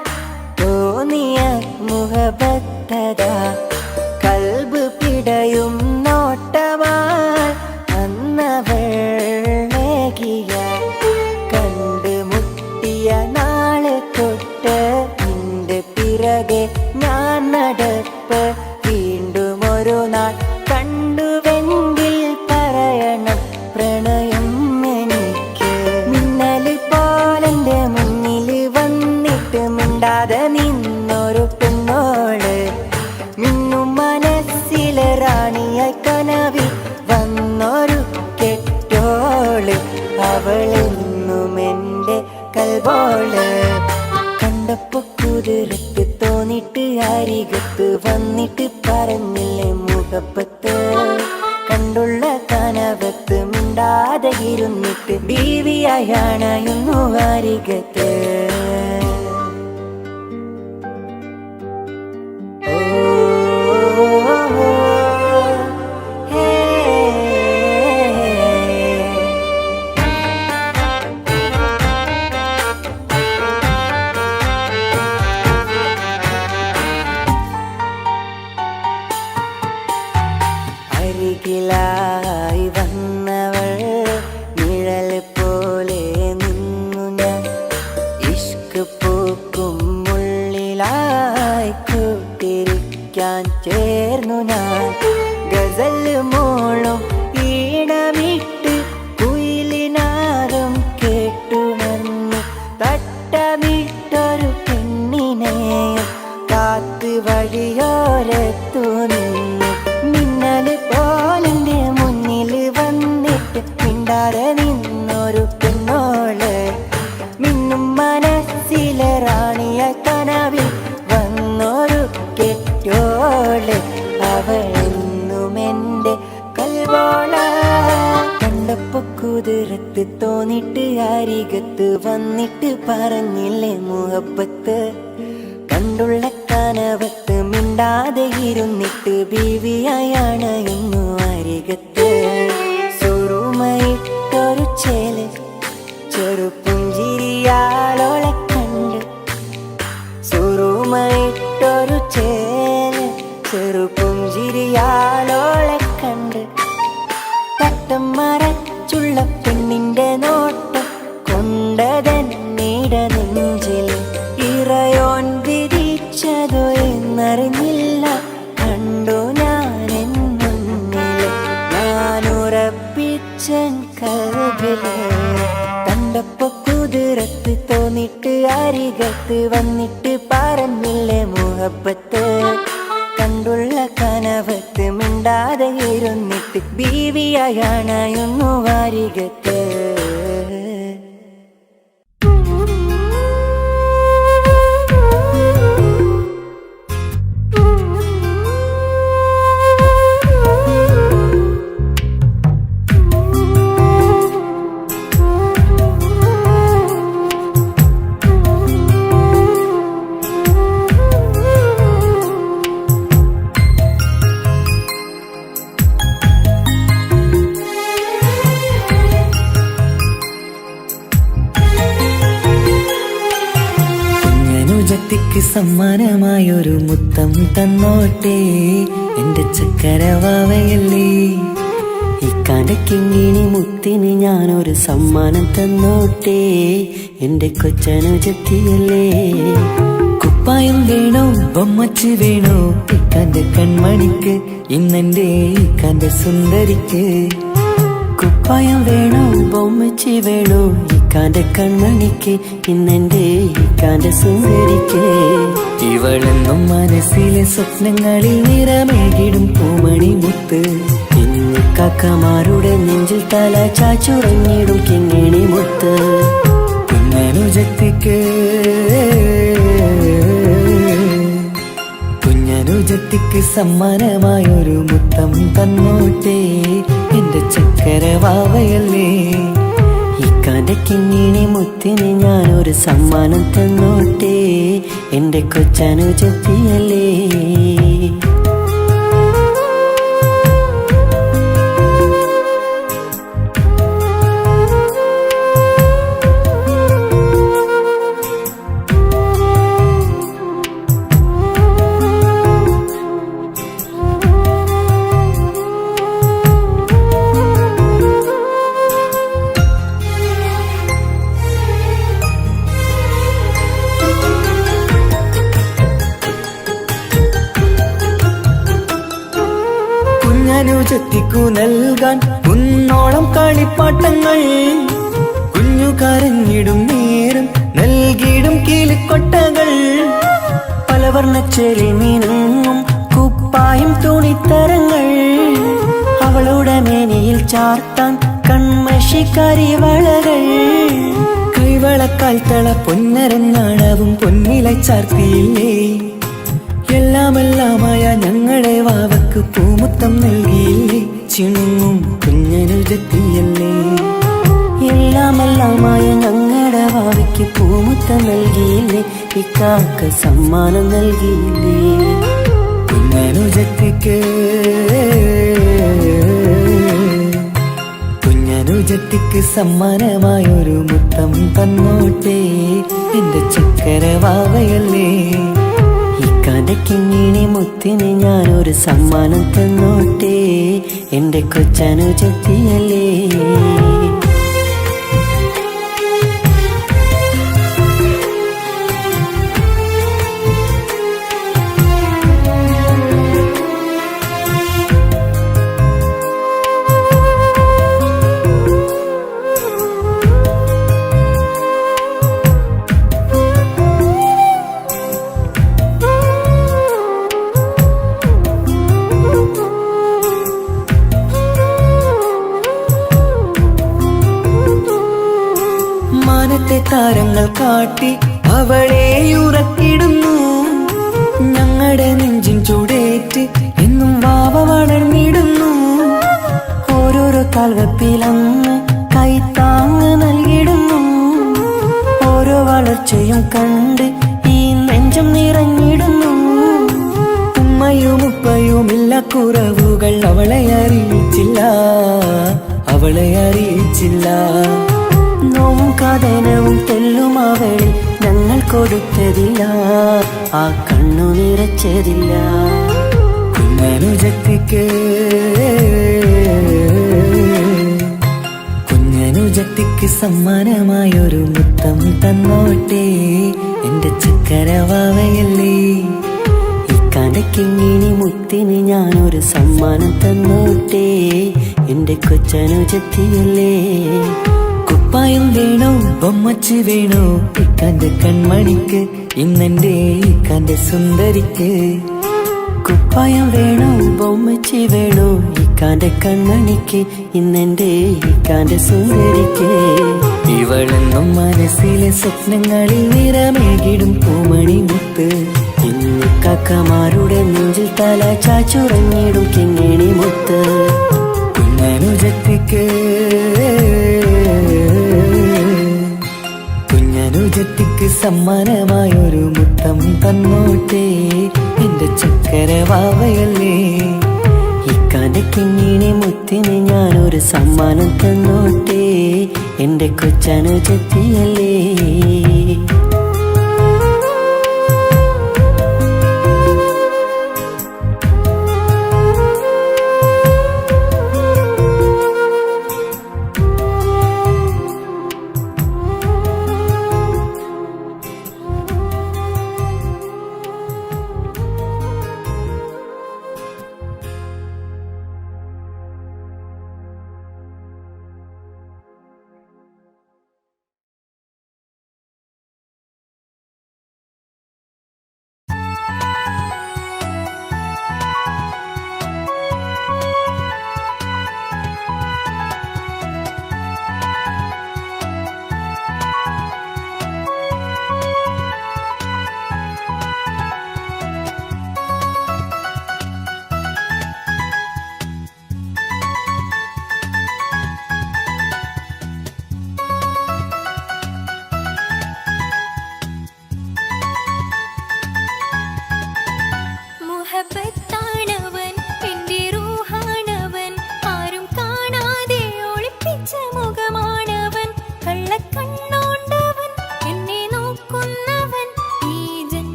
തോന്നിയ മുഹബത്തതാ, കൽബ് പിടയും നോട്ടമായി അന്നവളേകിയ. കണ്ട് മുട്ടിയ നാളെ തൊട്ട് നിന്റെ പിറകെ ഞാൻ നടപ്പ്. വീണ്ടും ഒരു നാൾ കണ്ടുവെങ്കിൽ പറയണം പ്രണയം എനിക്ക്. മിന്നല് പോലെന്റെ മുന്നിൽ വന്നിട്ട് മിണ്ടാതെ നിന്നൊരു പെണ്ണോള്, മിന്നും മനസ്സിലെ റാണിയായി കനവിൽ വന്നൊരു കെട്ടോള്. അവളെന്നും എന്റെ കൽബോള്. കണ്ടപ്പോ കുതിരത്ത് തോന്നിട്ട് അരികത്ത് വന്നിട്ട് പറഞ്ഞില്ലേ മുഹബത്ത്. കണ്ടുള്ള കനവത്ത് മിണ്ടാതെ ഇരുന്നിട്ട് ബീവിയാണയുന്നു അരികത്ത്. അരികിലായി വന്നവൾ നിഴൽ പോലെ നിന്നു ഞാൻ. ഇഷ്ക് പൂക്കും ഉള്ളിലായി കൂട്ടിരിക്കാൻ ചേർന്നു ഞാൻ. ഗസൽ മോളും ഈണമിട്ട് കുയിലിനാദം കേട്ടുണർന്നു. തട്ടമിട്ടൊരു പെണ്ണിനെയും കാത്ത് വഴിയോരത്തു നിന്നു. മിന്നല് പോലെന്റെ മുന്നിൽ വന്നിട്ട് മിണ്ടാതെ നിന്നൊരു പെണ്ണോള്, മിന്നും മനസ്സിലെ റാണിയായി കനവിൽ വന്നൊരു കെട്ടോള്. അവളെന്നും എന്റെ കൽബോള. കണ്ടപ്പോ കുതിരത്ത് തോന്നിട്ട് അരികത്ത് വന്നിട്ട് പറഞ്ഞില്ലേ മുഹബത്ത്. കണ്ടുള്ള കനവത്ത് മിണ്ടാതെ ഇരുന്നിട്ട് ബീവിയായാണ് ഇന്നു അരികത്ത്. സുറുമയിട്ടൊരു ചേല് ചെറുപുഞ്ചിരിയാലോളെ കണ്ട്, സുറുമയിട്ടൊരു ചേല് ചെറുപുഞ്ചിരിയാലോളെ കണ്ട്, തട്ടം മറച്ചുള്ള പെണ്ണിന്റെ നോട്ടം കൊണ്ടതന്നീട നെഞ്ചിൽ ഇറയോൻ വിധിച്ചതോ എന്നറിഞ്ഞില്ല. കണ്ടു ഞാനെൻ മുന്നില് ഞാനുറപ്പിച്ചൻ കൽബില്. കണ്ടപ്പോ കുതിരത്ത് തോന്നിട്ട് അരികത്ത് വന്നിട്ട് പറഞ്ഞില്ലേ മുഹബത്ത്. കണ്ടുള്ള കനവത്ത് മിണ്ടാതെ ഇരുന്നിട്ട് ബീവിയാണയുന്നു അരികത്ത്. കുഞ്ഞനുജത്തിക്ക് സമ്മാനമായൊരു മുത്തം തന്നോട്ടെ എന്റെ ചക്കരവാവയല്ലേ. ഇക്കാന്റെ കിങ്ങിണി മുത്തിന് ഞാനൊരു സമ്മാനം തന്നോട്ടെ എന്റെ കൊച്ചനുജത്തിയല്ലേ. കുപ്പായം വേണോ ബൊമ്മച്ച് വേണോ ഇക്കാന്റെ കൺമണിക്ക് ഇന്നെന്റെ ഇക്കാന്റെ സുന്ദരിക്ക്. കുപ്പായം വേണോ ബൊമ്മച്ചി വേണോ ഇക്കാന്റെ കൺമണിക്ക് ഇന്നെന്റെ ഇക്കാന്റെ സുന്ദരിക്ക്. ഇവളെന്നും മനസ്സിലെ സ്വപ്നങ്ങളിൽ നിറമേകിടും പൂമണി മുത്ത്. ഇന്ന് കാക്കമാരുടെ നെഞ്ചിൽ തല ചാച്ചുറങ്ങിടും കിങ്ങിണി മുത്ത്. കുഞ്ഞനുജത്തിക്ക് കുഞ്ഞനുജത്തിക്ക് സമ്മാനമായൊരു മുത്തം തന്നോട്ടെ എന്റെ ചക്കരവാവയല്ലേ. ഇക്കാന്റെ കിങ്ങിണി മുത്തിന് ഞാനൊരു സമ്മാനം തന്നോട്ടെ എന്റെ കൊച്ചനുജത്തിയല്ലേ. കുഞ്ഞനുജത്തിക്കു നൽകാൻ കുന്നോളം കളിപ്പാട്ടങ്ങൾ. കുഞ്ഞു കരഞ്ഞിടും നേരം നൽകിയിടും കീലിക്കൊട്ടകൾ. പലവർണ്ണച്ചെളി മീനും കുപ്പായും തുണിത്തരങ്ങൾ. അവളുടെ മേനിയിൽ ചാർത്താൻ കൺമഷിക്കാരി വളകൾ. കൈവളക്കാൽ തള പൊന്നരഞ്ഞാണവും പൊന്നില ചാർത്തിയില്ലേ. എല്ലാമെല്ലാമായ ഞങ്ങളുടെ വാവക്ക് പൂമുത്തം നൽകിയില്ലേ. ചിണുങ്ങും കുഞ്ഞനുജത്തിയല്ലേ. എല്ലാമെല്ലാമായ ഞങ്ങളുടെ ഭാവിക്ക് പൂമുത്തം നൽകിയില്ലേ. ഇക്കാക്ക സമ്മാനം നൽകിയില്ലേ. കുഞ്ഞനുജത്തിക്ക് കുഞ്ഞനുജത്തിക്ക് സമ്മാനമായൊരു മുത്തം തന്നോട്ടെ എന്റെ ചക്കരവാവയല്ലേ. ഇക്കാന്റെ കിങ്ങിണി മുത്തിന് ഞാനൊരു സമ്മാനം തന്നോട്ടെ എന്റെ കൊച്ചനുജത്തിയല്ലേ. മാനത്തെ താരങ്ങൾ കാട്ടി അവളെ ഉറക്കിടുന്നു. ഞങ്ങളുടെ നെഞ്ചിൻ ചൂടേറ്റ് എന്നും വാവ വളർന്നിടുന്നു. ഓരോരോ കാൽവെപ്പിലന്ന് കൈത്താങ്ങ് നൽകിടുന്നു. ഓരോ വളർച്ചയും കണ്ട് ഈ നെഞ്ചം നിറഞ്ഞിടുന്നു. ഉമ്മയും ഉപ്പയുമില്ല കുറവുകൾ അവളെ അറിയിച്ചില്ല, അവളെ അറിയിച്ചില്ല. നോവും കഥനവും തെല്ലും അവളിൽ ഞങ്ങൾ കൊടുത്തതില്ല, ആ കണ്ണു നിറച്ചതില്ല. കുഞ്ഞനുജത്തിക്ക് കുഞ്ഞനുജത്തിക്ക് സമ്മാനമായൊരു മുത്തം തന്നോട്ടെ എന്റെ ചക്കരവാവയല്ലേ. ഇക്കാന്റെ കിങ്ങിണി മുത്തിന് ഞാനൊരു സമ്മാനം തന്നോട്ടെ എന്റെ കൊച്ചനുജത്തിയല്ലേ. കുപ്പായം വേണോ ബൊമ്മച്ച് വേണോ ഇക്കാന്റെ കൺമണിക്ക് ഇന്നെന്റെ ഇക്കാന്റെ സുന്ദരിക്ക്. കുപ്പായം വേണോ ബൊമ്മച്ചി വേണോ ഇക്കാന്റെ കൺമണിക്ക് ഇന്നെന്റെ ഇക്കാന്റെ സുന്ദരിക്ക്. ഇവളെന്നും മനസ്സിലെ സ്വപ്നങ്ങളിൽ നിറമേകിടും പൂമണി മുത്ത്. ഇന്ന് കാക്കമാരുടെ നെഞ്ചിൽ തല ചാച്ചുറങ്ങിടും കിങ്ങിണി മുത്ത്. കുഞ്ഞനുജത്തിക്ക് കുഞ്ഞനുജത്തിക്ക് സമ്മാനമായൊരു മുത്തം തന്നോട്ടെ എന്റെ ചക്കരവാവയല്ലേ. ഇക്കാന്റെ കിങ്ങിണി മുത്തിന് ഞാനൊരു സമ്മാനം തന്നോട്ടെ എന്റെ കൊച്ചനുജത്തിയല്ലേ.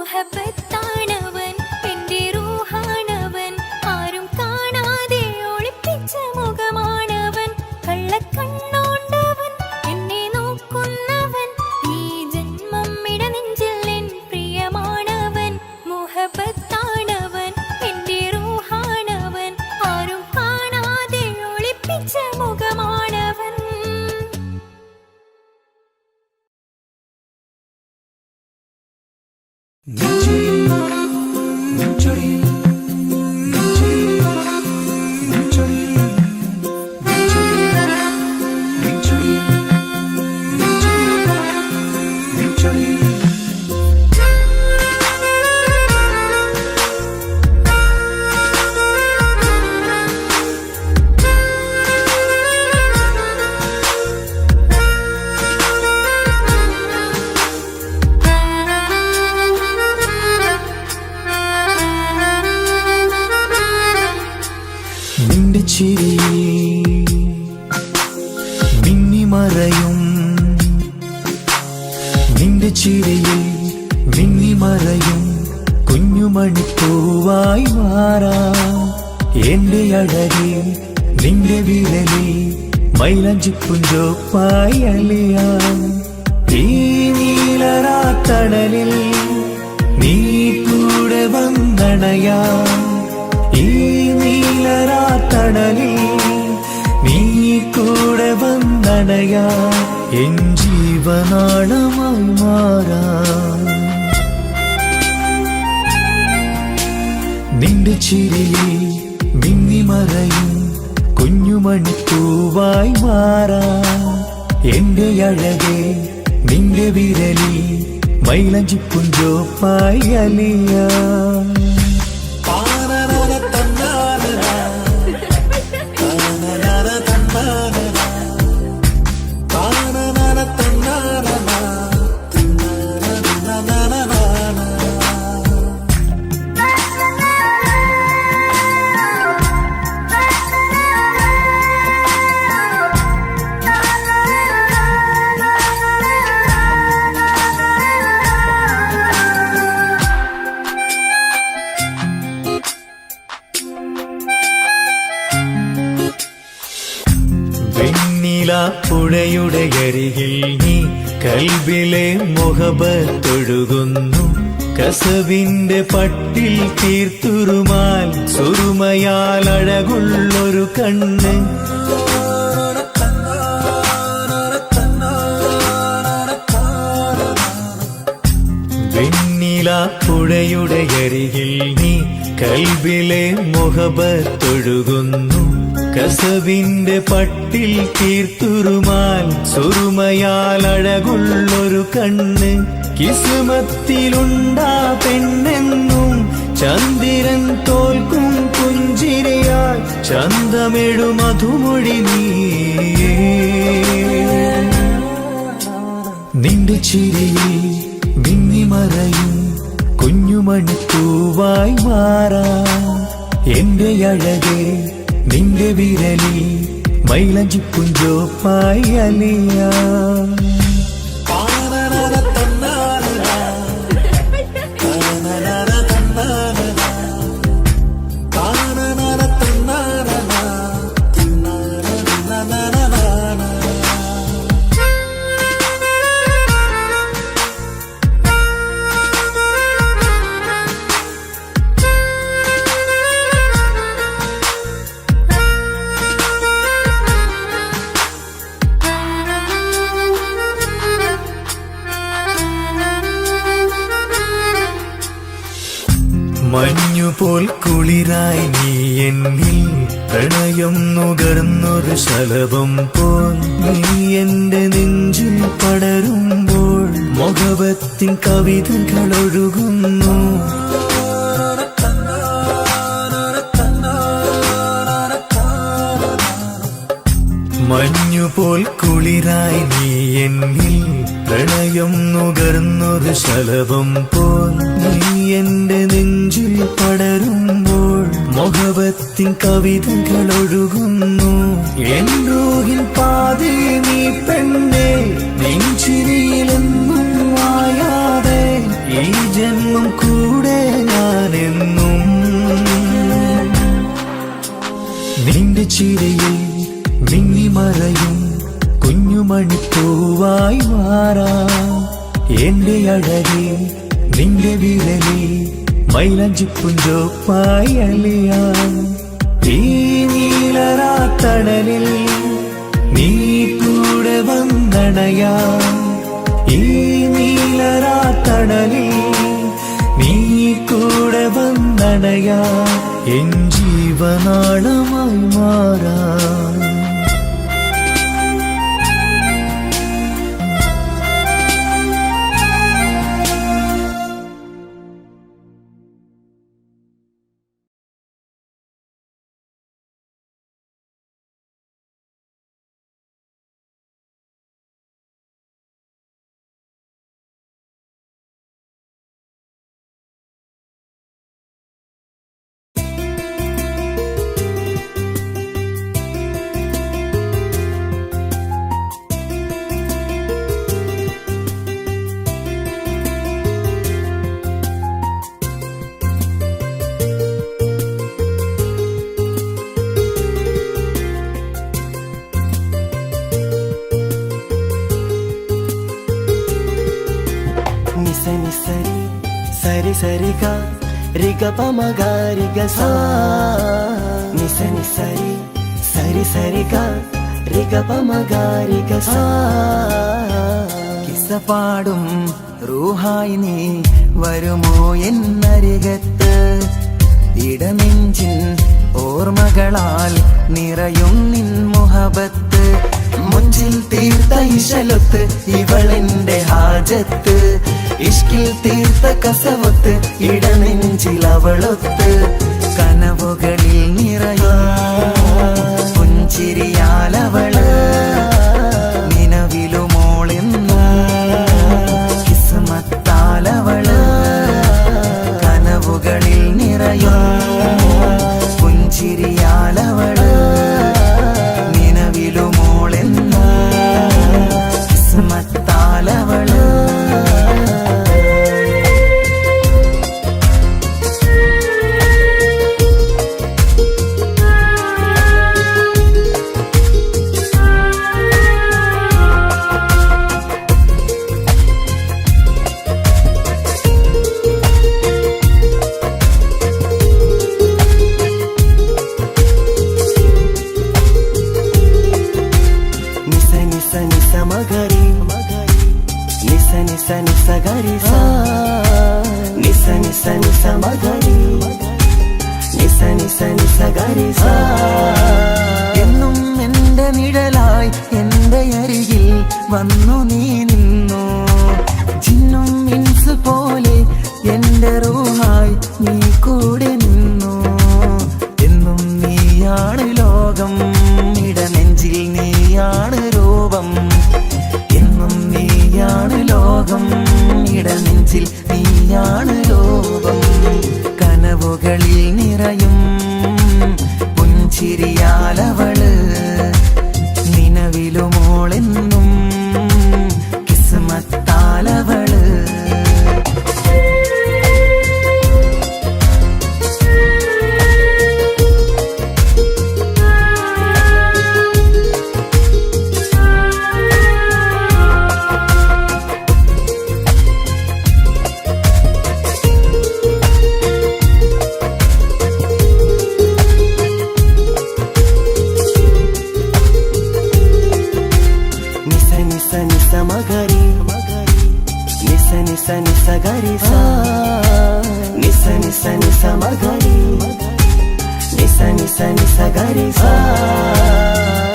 മുഹബത്താണവൻ എൻ്റെ റൂഹാണവൻ ആരും കാണാതെ ഒളിപ്പിച്ച മുഖമാണവൻ കള്ളക്കണ്ണോണ്ടവൻ എന്നെ നോക്കുന്നവൻ ഈ ജന്മം ഇടനെഞ്ചിൽ എൻ പ്രിയമാണവൻ മുഹബത്താണവൻ എൻ്റെ റൂഹാണവൻ ആരും കാണാതെ ഒളിപ്പിച്ച മുഖമാണവൻ നിന്റെ ചിരിയിൽ മിന്നിമറയും നിന്റെ ചിരിയിൽ മിന്നിമറയും കുഞ്ഞുമണിപ്പൂവായി മാറാം എന്റെ അഴകിൽ നിന്റെ വിരലിൽ മൈലഞ്ചിപ്പുഞ്ചോപ്പായി അലിയാം ഈ നീലരാത്തണലിൽ നീ കൂടെ വന്നണയാം ഈ നീലരാത്തണലിൽ നീ കൂടെ വന്നണയാ എൻ ജീവനാളമായി മാറാം നിന്റെ ചിരിയിൽ മിന്നിമറയും കുഞ്ഞുമണിപ്പൂവായി മാറാം എന്റെ അഴകെ നിന്റെ വിരലിൽ മൈലഞ്ചിപ്പുഞ്ചോപ്പായി അലിയാം പുഴയുടെ അരികിൽ നീ കൽബിലെ മുഹബത്തൊഴുകുന്നു കസവിന്റെ പട്ടിൽ തീർത്തുറുമാൽ സുറുമയാൽ അഴകുള്ളൊരു കണ്ണ് പുഴയുടെ അരികിൽ നീ കൽബിലെ മുഹബത്തൊഴുകുന്നു കസവിന്റെ പട്ടിൽ തീർത്തുറുമാൽ സുറുമയാൽ അഴകുള്ളൊരു കണ്ണ് കിസ്മത്തിലുണ്ടാ പെണ്ണെന്നും ചന്ദ്രൻ തോൽക്കും പുഞ്ചിരിയാൽ ചന്തമെഴു മധുമൊഴി നീയേ നിന്റെ ചിരിയിൽ മിന്നിമറയും കുഞ്ഞുമണിപ്പൂവായി മാറാം എന്റെ അഴകെ നിന്റെ വിരലിൽ മൈലഞ്ചിപ്പുഞ്ചോപ്പായി അലിയാം മഞ്ഞുപോൽ കുളിരായി നീ എന്നിൽ പ്രണയം നുകർന്നൊരു ശലഭം പോൽ നീ എന്റെ നെഞ്ചിൽ പടരുമ്പോൾ മുഖവത്തിൻ കവിതകൾ ഒഴുകുന്നു മഞ്ഞുപോൽ കുളിരായി നീ എന്നിൽ പ്രണയം നുകർന്നൊരു ശലഭം പോൽ നീ എന്റെ നെഞ്ചിൽ പടരുമ്പോൾ മുഖവത്തിൻ കവിതകൾ ഒഴുകുന്നു എൻ റൂഹിൻ പാതി നീ പെണ്ണെ നെഞ്ചിരിയിലെന്നും മായാതെ ഈ ജന്മം കൂടെ ഞാനെന്നും നിന്റെ ചിരയിൽ മിന്നിമറയും കുഞ്ഞുമണിപ്പൂവായി മാറാം എന്റെ അഴകി നിന്റെ വിരലി മൈലഞ്ചിപ്പുഞ്ചോപ്പായി അലിയാം ഈ നീലരാത്തണലിൽ നീ കൂടെ വന്നണയാം ഈ നീലരാത്തണലിൽ നീ കൂടെ വന്നണയാം എൻ ജീവനാളമായി മാറാം సరి సరిగా రిగ పమగ రిగ సా నిసని సరి సరి సరిగా రిగ పమగ రిగ సా കിസ്സ പാടും റൂഹായി നീ വരുമോ എന്നരികത്ത് ഇടനെഞ്ചിൻ ഓർമ്മകളാൽ നിറയും നിൻ മുഹബത്ത് മുഞ്ചിൽ തീർത്ത ഇശലൊത്ത് ഇവളെന്റെ ഹാജത്ത് ഇഷ്കിൽ തീർത്ത കസവത്ത് ഇടനെഞ്ചിൽ അവളൊത്ത് കനവുകളിൽ നിറയും പുഞ്ചിരിയാലവള് നിലവിലുമോളെന്നു കിസ്മത്താലവള് കനവുകളിൽ നിറയും പുഞ്ചിരിയാലവള് നിലവിലുമോളെന്നു കിസ്മത്താലവള് എന്നും എന്റെ നിഴലായി എന്റെ അരികിൽ വന്നു നീ നിന്നു ജിന്നും ഇൻസ് പോലെ എന്റെ റൂഹായി നീ കൂടെ നിന്നു എന്നും നീയാണ് ലോകം ഇടനെഞ്ചിൽ നീയാണ് രൂപം എന്നും നീയാണ് ലോകം ഇടനെഞ്ചിൽ നീയാണ് രൂപം കനവുകളിൽ നിറയും പുഞ്ചിരിയാലവള് നിലവിലുമോളെന്നും കിസ്മത്താലവള്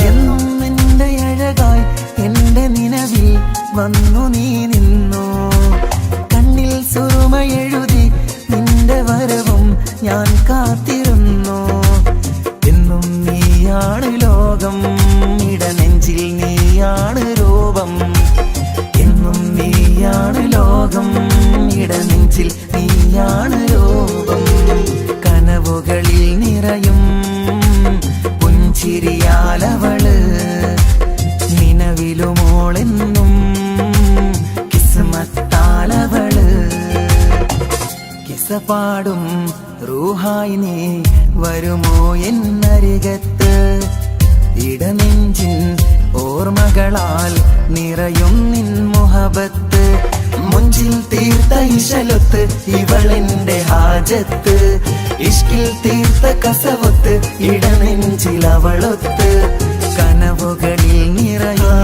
എന്നും എന്റെ അഴകായി എന്റെ നിലവിൽ വന്നു നീ നിന്നു കണ്ണിൽ സുറുമയെഴുതി നിന്റെ വരവും ഞാൻ കാത്തിരുന്നു എന്നും നീയാണ് ലോകം ഇടനെഞ്ചിൽ നീയാണ് രൂപം എന്നും നീയാണ് ലോകം ഇടനെഞ്ചിൽ നീയാണ് രൂപം കനവുകളിൽ നിറയും പുഞ്ചിരിയാലവള് നിലവിലുമോളെന്നും പാടും റൂഹായി നീ വരുമോ എന്നരികത്ത്? ഇടനെഞ്ചിൻ ഓർമ്മകളാൽ നിറയും നിൻ മുഹബത്ത്. മുഞ്ചിൽ തീർത്ത ഇശലൊത്ത് ഇവളെന്റെ ഹാജത്ത്. ഇഷ്കിൽ തീർത്ത കസവൊത്ത് ഇടനെഞ്ചിൽ അവളൊത്ത്. കനവുകളിൽ നിറയും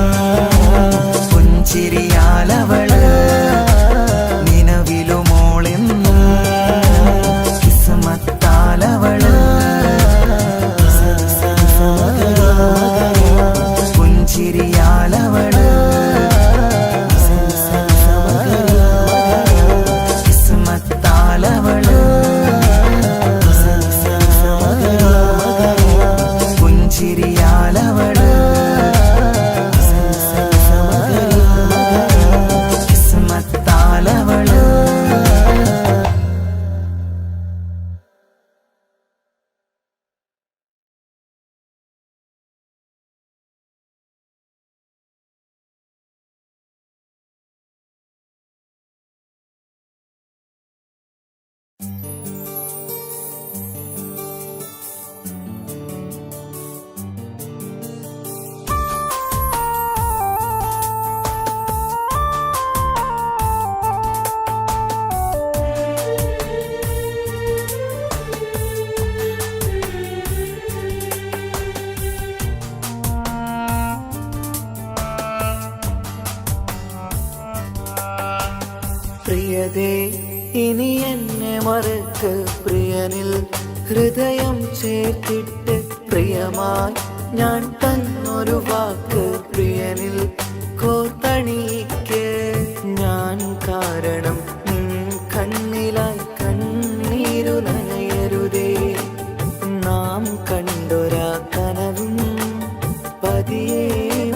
പുഞ്ചിരിയാലവള് നിലവിലുമോളെന്ന് കിസ്മത്താലവള്. പുഞ്ചിരിയാലവള് കിസ്മത്താലവള്. പുഞ്ചിരിയാലവള് കിസ്മത്താലവള്. പ്രിയതേ ഇനി എന്നെ മറക്ക്, പ്രിയനിൽ ഹൃദയം ചേർത്തിട്ട് പ്രിയമായി ഞാൻ തന്നൊരു വാക്ക് പ്രിയനിൽ കോർത്തണിക്ക്. ഞാൻ കാരണം നിൻ കണ്ണിലായി കണ്ണീരു നനയരുതേ. നാം കണ്ടൊരാ കനവും പതിയെ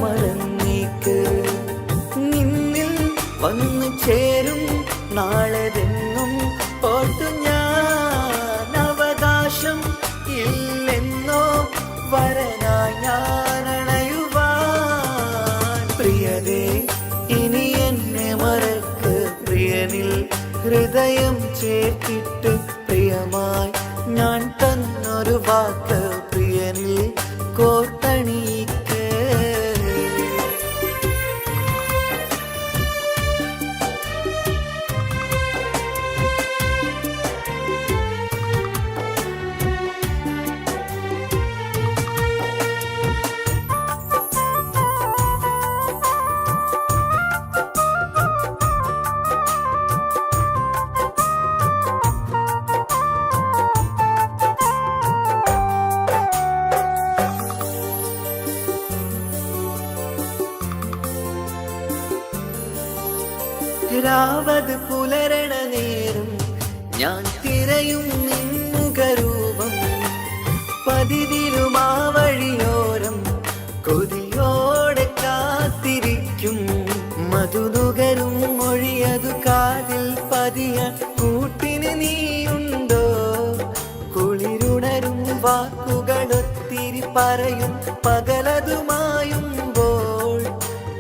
മറന്നേക്ക്. നിന്നിൽ വന്നു ചേരും നാളെതെന്നും ഓർത്തു ഞാൻ. അവകാശം ഇല്ലെന്നോ വരനായി ഞാൻ അണയുവാൻ. പ്രിയതേ ഇനി എന്നെ മറക്ക്, പ്രിയനിൽ ഹൃദയം ചേർത്തിട്ട് പ്രിയമായി ഞാൻ തന്നൊരു വാക്ക് പ്രിയനിൽ കോർത്തണിക്ക്. രാവത് പുലരണ നേരം ഞാൻ തിരയും നിന്നുകരൂപം. പതിതിലും ആ വഴിയോരം കൊതിയോടെ കാത്തിരിക്കും. മധുനുകരും മൊഴിയതു കാതിൽ പതിയാൻ കൂട്ടിന് നീയുണ്ടോ? കുളിരുണരും വാക്കുകളൊത്തിരി പറയും പകലതുമായുമ്പോൾ.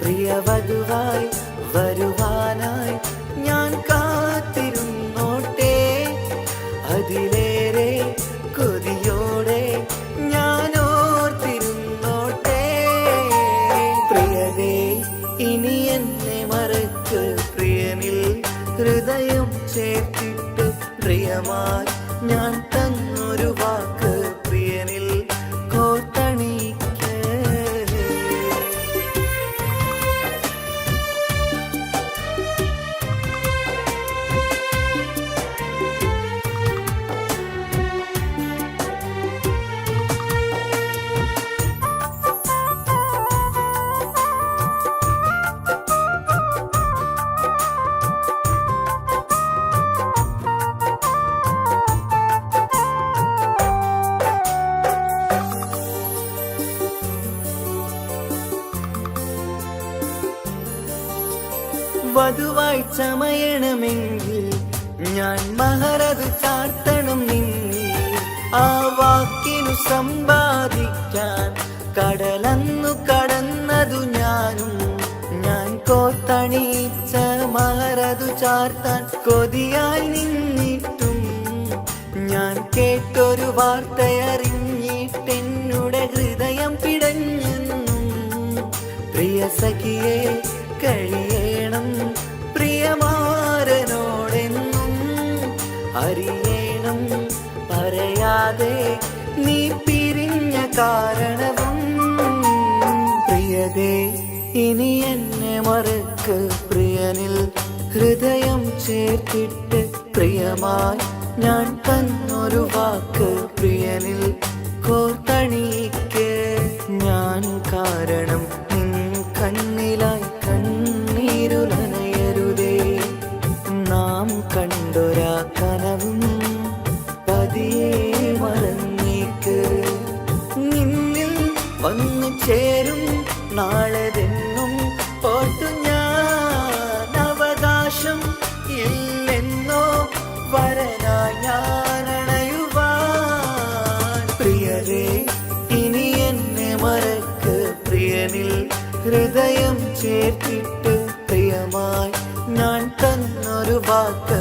പ്രിയവധുവായി വരുവാനായി ഞാൻ കാത്തിരുന്നോട്ടെ. അതിലേറെ കൊതിയോടെ ഞാൻ ഓർത്തിരുന്നോട്ടെ. പ്രിയതേ ഇനി എന്നെ മറക്ക്, പ്രിയനിൽ ഹൃദയം ചേർത്തിട്ട് പ്രിയമായി ഞാൻ തന്നൊരു വാക്ക് പ്രിയനിൽ കോർത്തണിക്ക്. വധുവായി ചമയണമെങ്കിൽ ഞാൻ മഹറത് ചാർത്തണം നിന്നിൽ. ആ വാക്കിനു സമ്പാദിക്കാൻ കടലന്നു കടന്നതു ഞാനും. ഞാൻ കോത്തണിച്ച മഹറതു ചാർത്താൻ കൊതിയായി നിന്നിട്ടും ഒരു വാർത്തയറിഞ്ഞിട്ടെന്നുടെ ഹൃദയം പിടഞ്ഞെന്നും പ്രിയ സഖിയെ കഴിയണം പ്രിയമാരനോടെന്നും അറിയണം പറയാതെ നീ പിരിഞ്ഞ കാരണവും പ്രിയതേ ഇനി എന്നെ മറക്ക് പ്രിയനിൽ ഹൃദയം ചേർത്തിട്ട് പ്രിയമായി ഞാൻ തന്നൊരു വാക്ക് പ്രിയനിൽ കോർത്തണിക്ക് ഞാൻ കാരണം നിൻ കണ്ണിലായി കണ്ണീരുലനയരുതേ നാം കണ്ടൊരാ കനവും പതിയെ മറന്നേക്ക് നിന്നിൽ വന്നു ചേരും നാളെതെന്നും ഓർത്തു ഞാൻ അവകാശം ഇല്ലെന്നോ വരനായി ഞാനണയുവാൻ പ്രിയരേ ഇനി എന്നെ മറക്ക് പ്രിയനിൽ ഹൃദയം ചേർത്തിട്ട് പ്രിയമായി ഞാൻ തന്നൊരു വാക്ക്